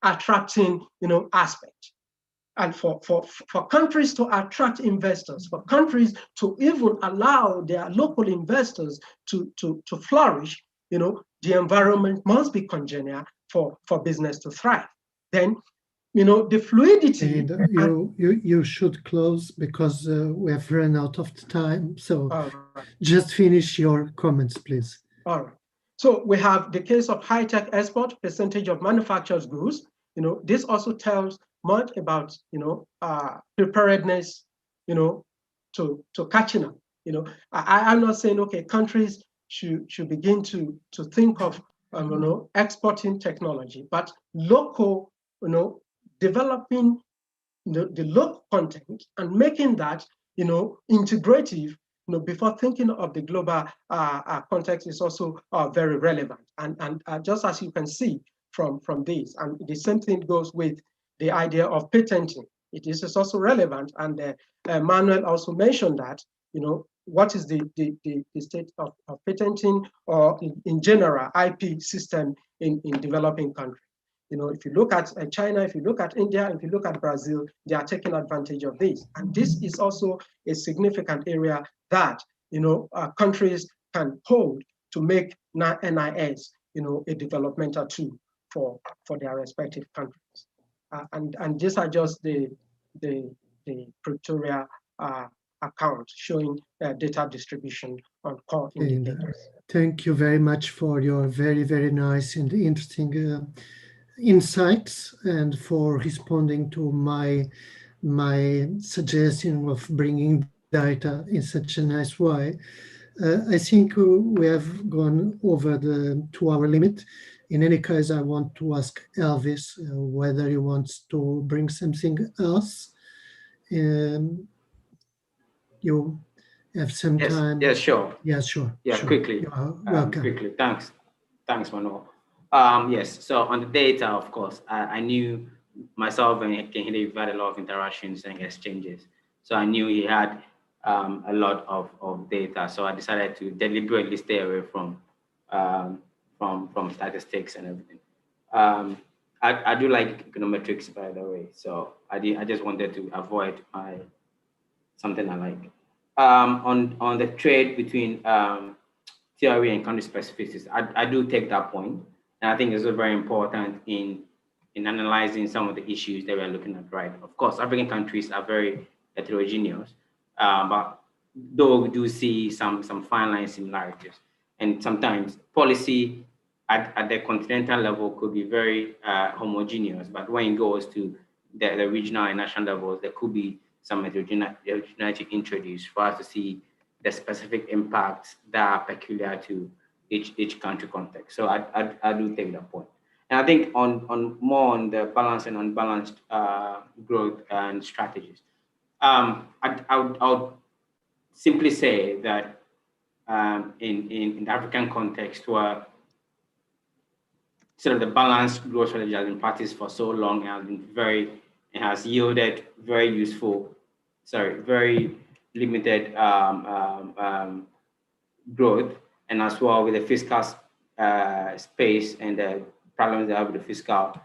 attracting, aspect. And for countries to attract investors, for countries to even allow their local investors to flourish, the environment must be congenial for business to thrive. Then, the fluidity. And you should close because we have run out of time. So right. Just finish your comments, please. All right. So we have the case of high-tech export, percentage of manufactured goods. This also tells much about, preparedness, to catching up. I'm not saying, okay, countries should begin to think of, exporting technology, but local, developing the local content and making that, integrative, before thinking of the global context is also very relevant. And just as you can see from this, and the same thing goes with the idea of patenting. It is also relevant, and Manuel also mentioned that, what is the state of patenting, or in general IP system in developing countries. If you look at China, if you look at India, if you look at Brazil, they are taking advantage of this. And this is also a significant area that, countries can hold to make NIS, a developmental tool for their respective countries. And these are just the Pretoria account showing data distribution on core indicators. Thank you very much for your very, very nice and interesting insights, and for responding to my suggestion of bringing data in such a nice way. I think we have gone over the 2-hour limit. In any case, I want to ask Elvis whether he wants to bring something else. You have some time? Yes, sure. Yeah, sure. Yeah, sure. quickly. Welcome. Quickly, thanks, Manuel. Yes, so on the data, of course, I knew myself and Kehinde, we've had a lot of interactions and exchanges. So I knew he had a lot of data. So I decided to deliberately stay away from statistics and everything. I do like econometrics, by the way. So I just wanted to avoid something I like. On the trade between theory and country specificities, I do take that point, and I think it's very important in analyzing some of the issues that we're looking at, right? Of course, African countries are very heterogeneous, but though we do see some fine line similarities, and sometimes policy at the continental level could be very homogeneous, but when it goes to the regional and national levels, there could be some heterogeneity introduced for us to see the specific impacts that are peculiar to each country context. So I do take that point. And I think on more on the balanced and unbalanced growth and strategies, I would simply say that in the African context, where sort of the balanced growth strategy has been practiced for so long and has yielded very useful, very limited growth, and as well with the fiscal space and the problems they have with the fiscal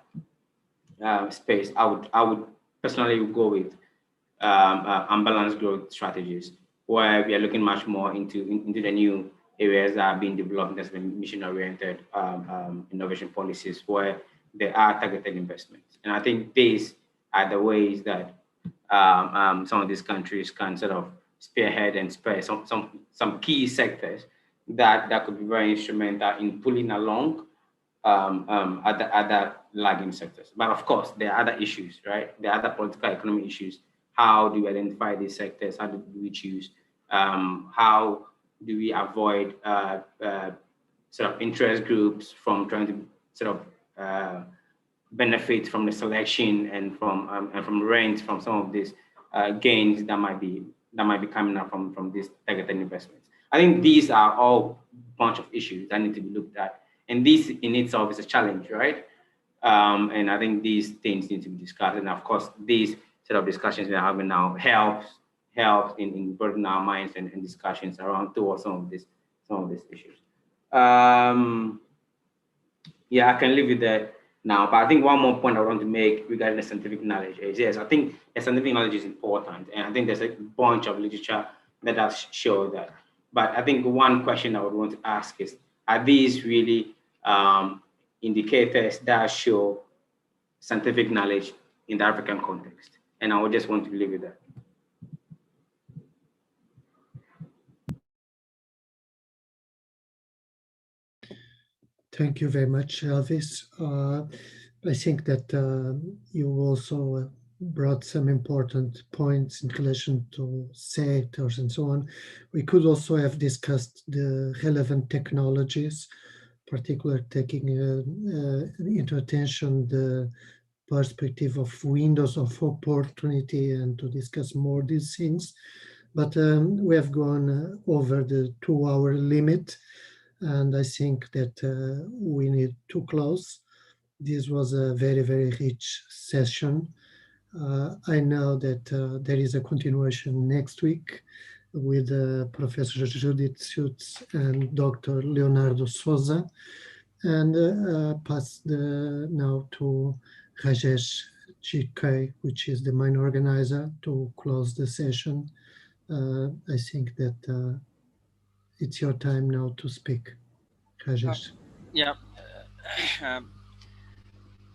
space, I would personally go with unbalanced growth strategies, where we are looking much more into the new areas that are being developed as mission-oriented innovation policies, where there are targeted investments. And I think these are the ways that some of these countries can sort of spearhead and spur some key sectors that could be very instrumental in pulling along other lagging sectors. But of course, there are other issues, right? There are other political economic issues. How do we identify these sectors? How do we choose? How do we avoid sort of interest groups from trying to sort of benefit from the selection and from rent from some of these gains that might be coming up from these targeted investments? I think these are all a bunch of issues that need to be looked at, and this in itself is a challenge, right? And I think these things need to be discussed, and of course, these sort of discussions we're having now helps in broadening our minds and discussions around towards some of these issues. Yeah, I can leave it there now, but I think one more point I want to make regarding the scientific knowledge is, yes, I think the scientific knowledge is important, and I think there's a bunch of literature that does show that. But I think one question I would want to ask is, are these really indicators that show scientific knowledge in the African context? And I would just want to leave it there. Thank you very much, Elvis. I think that you also brought some important points in relation to sectors and so on. We could also have discussed the relevant technologies, particularly taking into attention the perspective of windows of opportunity and to discuss more these things. But we have gone over the 2-hour limit, and I think that we need to close. This was a very, very rich session. I know that there is a continuation next week with Professor Judith Schutz and Dr. Leonardo Souza, and pass now to Rajesh GK, which is the main organizer, to close the session. I think that it's your time now to speak, Rajesh. Yeah.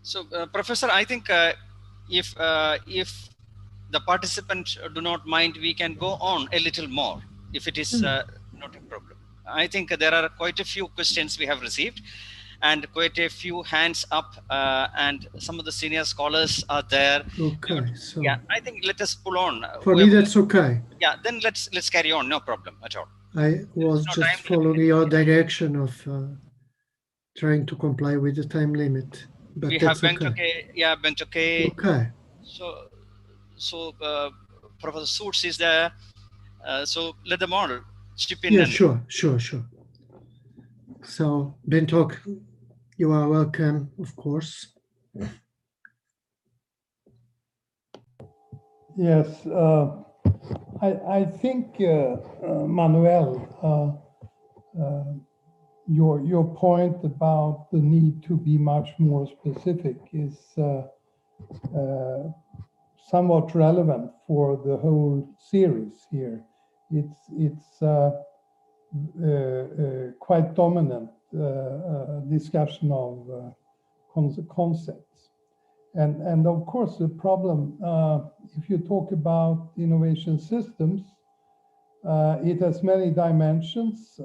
So, Professor, I think if the participants do not mind, we can go on a little more if it is not a problem. I think there are quite a few questions we have received and quite a few hands up, and some of the senior scholars are there. Okay, so yeah, I think let us pull on. For me, that's okay. Yeah, then let's carry on. No problem at all. I was just following your direction of trying to comply with the time limit, but we that's have okay. Yeah, Bentoke. Okay. So Professor Suits is there. So let them all chip in. Yeah, sure. So Bentok, you are welcome, of course. Yes, I think Manuel, your point about the need to be much more specific is somewhat relevant for the whole series here. It's quite dominant discussion of concepts. And of course, the problem, if you talk about innovation systems, it has many dimensions,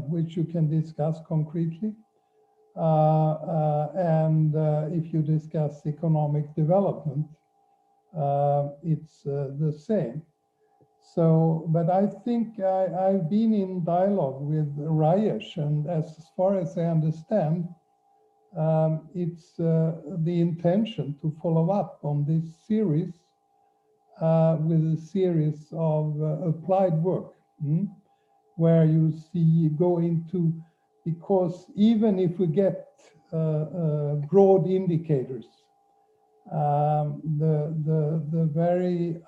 which you can discuss concretely. And if you discuss economic development, it's the same. So, but I think I've been in dialogue with Rajesh, and as far as I understand, it's the intention to follow up on this series with a series of applied work, where you go into, because even if we get broad indicators, the very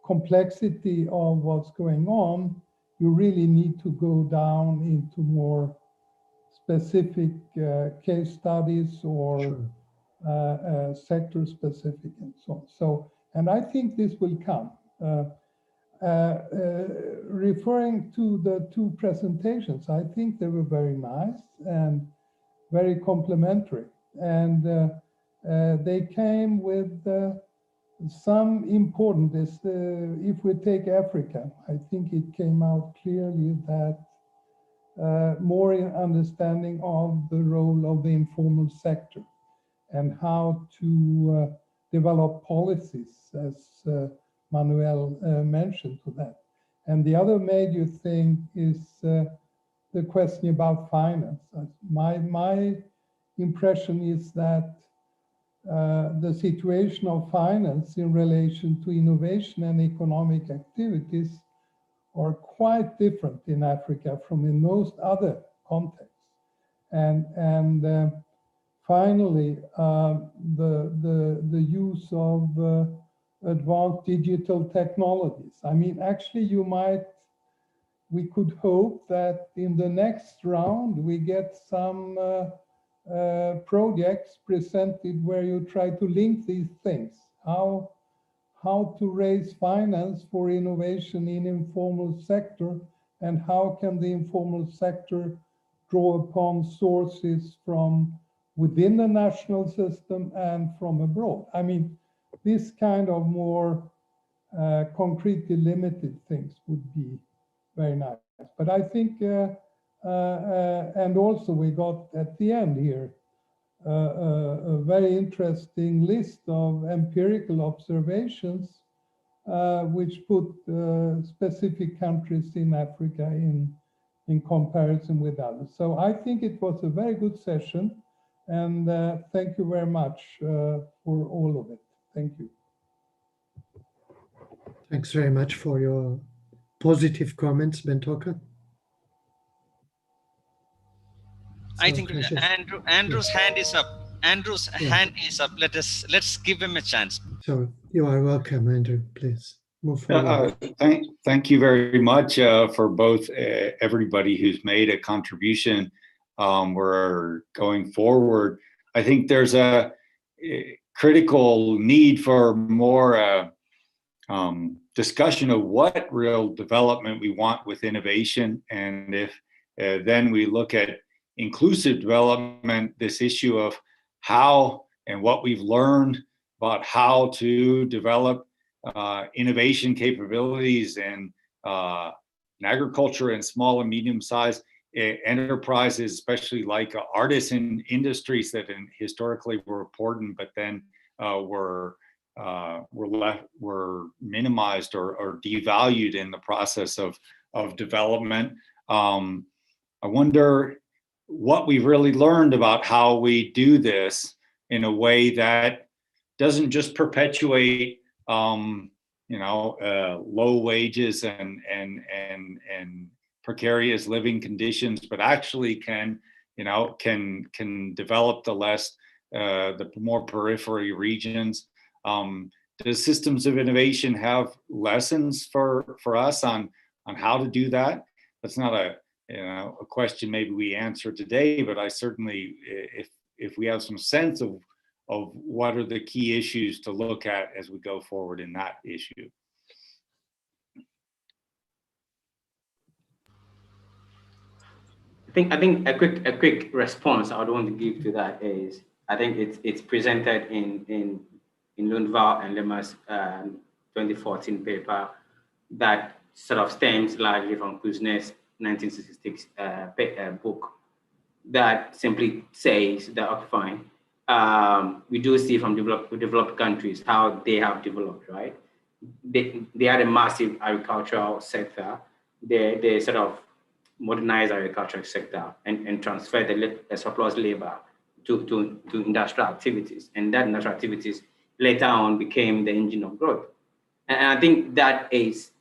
complexity of what's going on, you really need to go down into more specific case studies or sector specific and so on. So, and I think this will come. Referring to the two presentations, I think they were very nice and very complimentary. And they came with some important, if we take Africa, I think it came out clearly that more understanding of the role of the informal sector and how to develop policies, as Manuel mentioned to that. And the other major thing is the question about finance. My impression is that the situation of finance in relation to innovation and economic activities are quite different in Africa from in most other contexts. And finally, the use of advanced digital technologies. I mean, actually, we could hope that in the next round, we get some projects presented where you try to link these things. How to raise finance for innovation in informal sector, and how can the informal sector draw upon sources from within the national system and from abroad. I mean, this kind of more concretely limited things would be very nice. But I think, and also we got at the end here, a very interesting list of empirical observations which put specific countries in Africa in comparison with others. So I think it was a very good session, and thank you very much for all of it. Thank you. Thanks very much for your positive comments, Bentoka. I think Andrew's hand is up. Andrew's hand is up. Let's give him a chance. So you are welcome, Andrew. Please move forward. Thank you very much for both everybody who's made a contribution. We're going forward. I think there's a critical need for more discussion of what real development we want with innovation, and if then we look at inclusive development, this issue of how and what we've learned about how to develop innovation capabilities in agriculture and small and medium-sized enterprises, especially like artisan industries that historically were important, but then were minimized or devalued in the process of development. I wonder what we've really learned about how we do this in a way that doesn't just perpetuate, low wages and precarious living conditions, but actually can develop the more periphery regions. Does systems of innovation have lessons for us on how to do that? That's not a question maybe we answer today, but I certainly, if we have some sense of what are the key issues to look at as we go forward in that issue. I think a quick response I would want to give to that is, I think it's presented in Lundvall and Lemmer's 2014 paper that sort of stems largely from Kuznets' 1966 book that simply says that, okay, fine, we do see from developed countries how they have developed, right? They had a massive agricultural sector. They sort of modernized agricultural sector and transferred the surplus labor to industrial activities. And that industrial activities later on became the engine of growth. And I think that is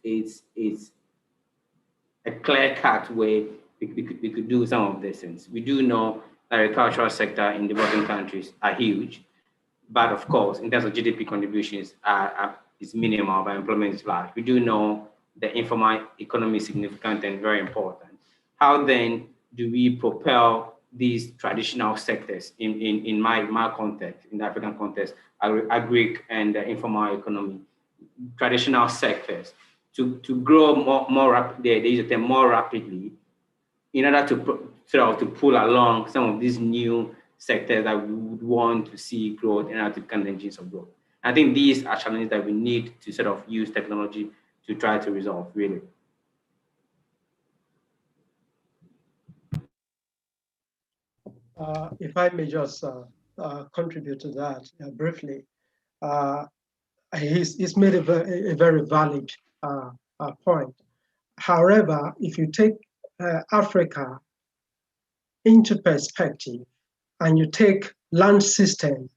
a clear-cut way we could do some of these things. We do know the agricultural sector in developing countries are huge, but of course, in terms of GDP contributions, is minimal, but employment is large. We do know the informal economy is significant and very important. How then do we propel these traditional sectors in my context, in the African context, agri and informal economy, traditional sectors, to grow more rapidly, they use the term more rapidly, in order to pull along some of these new sectors that we would want to see growth and to become engines of growth. I think these are challenges that we need to sort of use technology to try to resolve, really. If I may just contribute to that briefly, he's made a very valid point. However, if you take Africa into perspective and you take land system,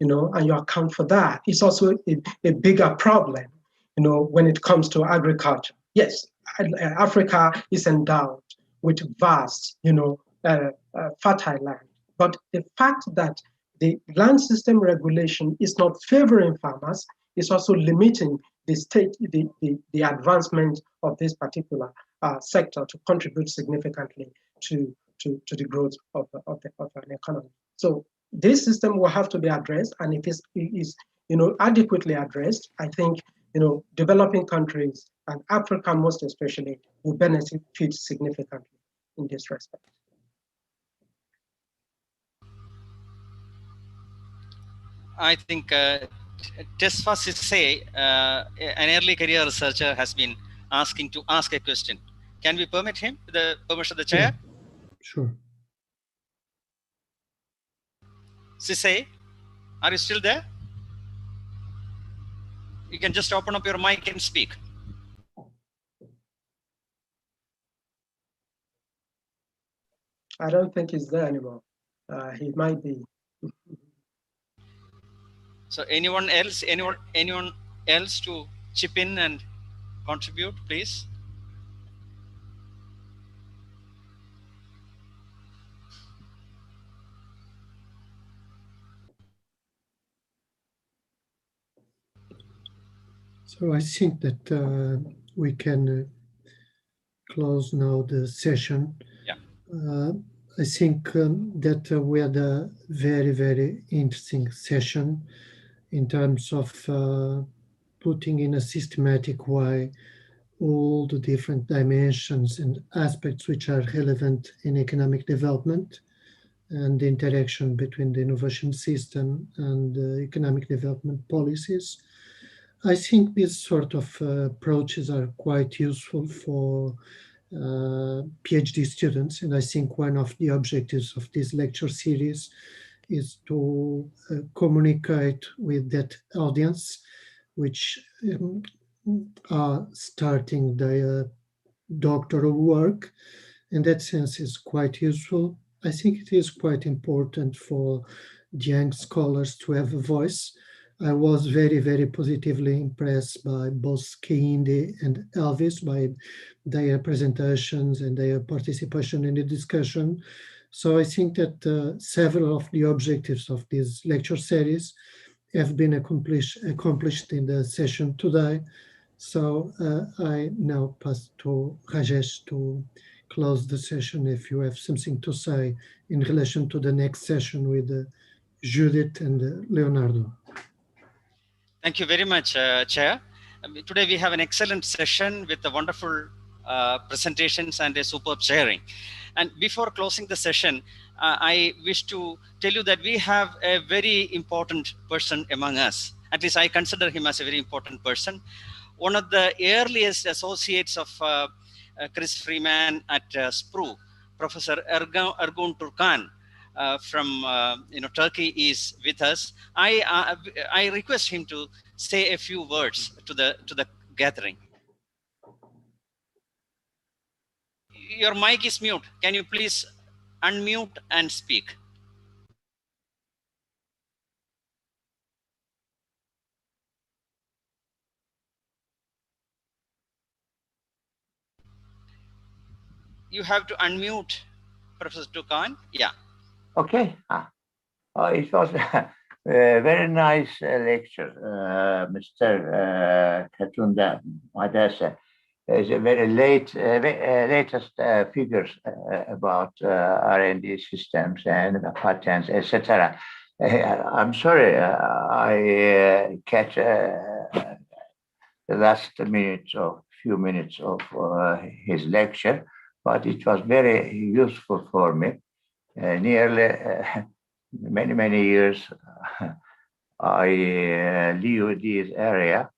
and you account for that, it's also a bigger problem, when it comes to agriculture. Yes, Africa is endowed with vast, fertile land. But the fact that the land system regulation is not favoring farmers is also limiting the advancement of this particular sector to contribute significantly to the growth of an economy. So this system will have to be addressed, and if it is adequately addressed, I think developing countries and Africa most especially will benefit significantly in this respect. I think Tesfa Sisse, an early career researcher, has been asking to ask a question. Can we permit him with the permission of the chair? Yeah, sure. Sisse, are you still there? You can just open up your mic and speak. I don't think he's there anymore. He might be. So anyone else to chip in and contribute, please? So I think that we can close now the session. Yeah. I think that we had a very, very interesting session in terms of putting in a systematic way all the different dimensions and aspects which are relevant in economic development. and the interaction between the innovation system and economic development policies. I think these sort of approaches are quite useful for PhD students, and I think one of the objectives of this lecture series is to communicate with that audience, which are starting their doctoral work. In that sense, is quite useful. I think it is quite important for young scholars to have a voice. I was very, very positively impressed by both Kehinde and Elvis, by their presentations and their participation in the discussion. So I think that several of the objectives of this lecture series have been accomplished in the session today. So I now pass to Rajesh to close the session if you have something to say in relation to the next session with Judith and Leonardo. Thank you very much, Chair. Today we have an excellent session with the wonderful presentations and a superb sharing. And before closing the session, I wish to tell you that we have a very important person among us. At least I consider him as a very important person. One of the earliest associates of Chris Freeman at SPRU, Professor Ergun Turkan, from Turkey is with us. I request him to say a few words to the gathering. Your mic is mute. Can you please unmute and speak? You have to unmute, Professor Turkan. Yeah. Okay. It was a very nice lecture, Mr. Katunda Medase. There's a very latest figures about R&D systems and patents, etc. I'm sorry, I catch the last few minutes of his lecture, but it was very useful for me. Nearly many years I live this area,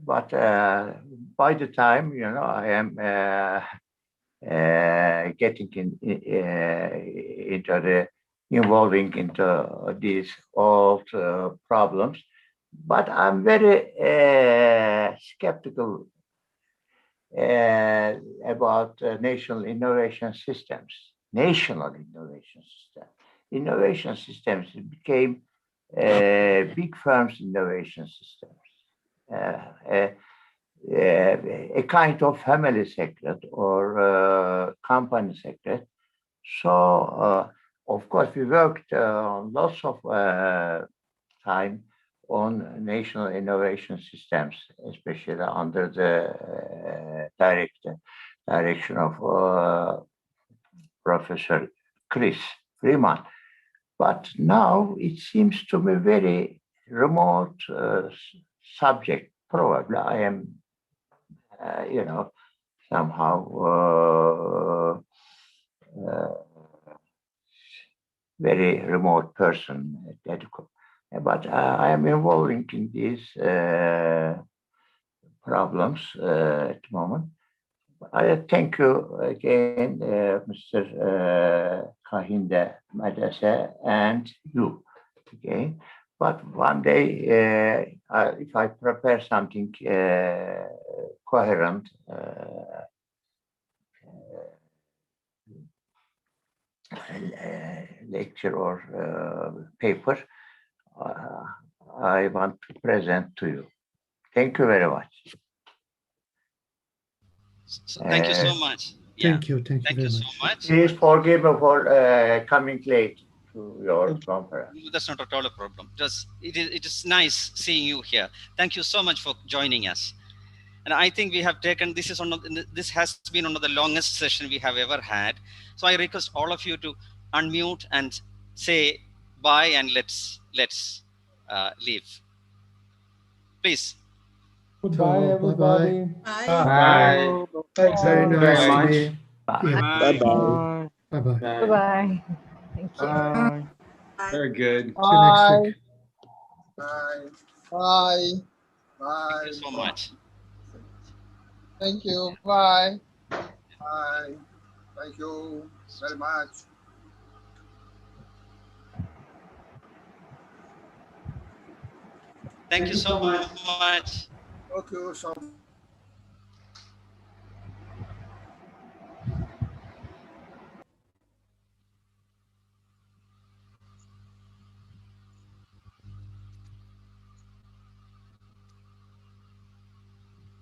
but by the time I am getting involving into these old problems, but I'm very skeptical about national innovation systems. Innovation systems became big firms' innovation systems, a kind of family secret or company secret. So, of course, we worked lots of time on national innovation systems, especially under the direction of Professor Chris Freeman. But now it seems to be very remote subject. Probably I am, somehow very remote person. But I am involving in these problems at the moment. I thank you again, Mr. Kehinde Medase, and you again. But one day, if I prepare something coherent, lecture or paper, I want to present to you. Thank you very much. Thank you so much. Thank you very so much. much. Please forgive me for coming late to your conference. That's not at all a problem. It is nice seeing you here. Thank you so much for joining us. And I think we have taken this has been one of the longest sessions we have ever had. So I request all of you to unmute and say bye, and let's leave. Please. Goodbye, everybody. Bye. Thanks Very very nice much. to be. Bye. Bye-bye. Bye-bye. Bye-bye. Bye. Very good. See you next Bye. week. Bye. Bye. Bye. Thank you so much. Thank you. Bye. Bye. Thank you very much. Thank you so much. Thank you so much.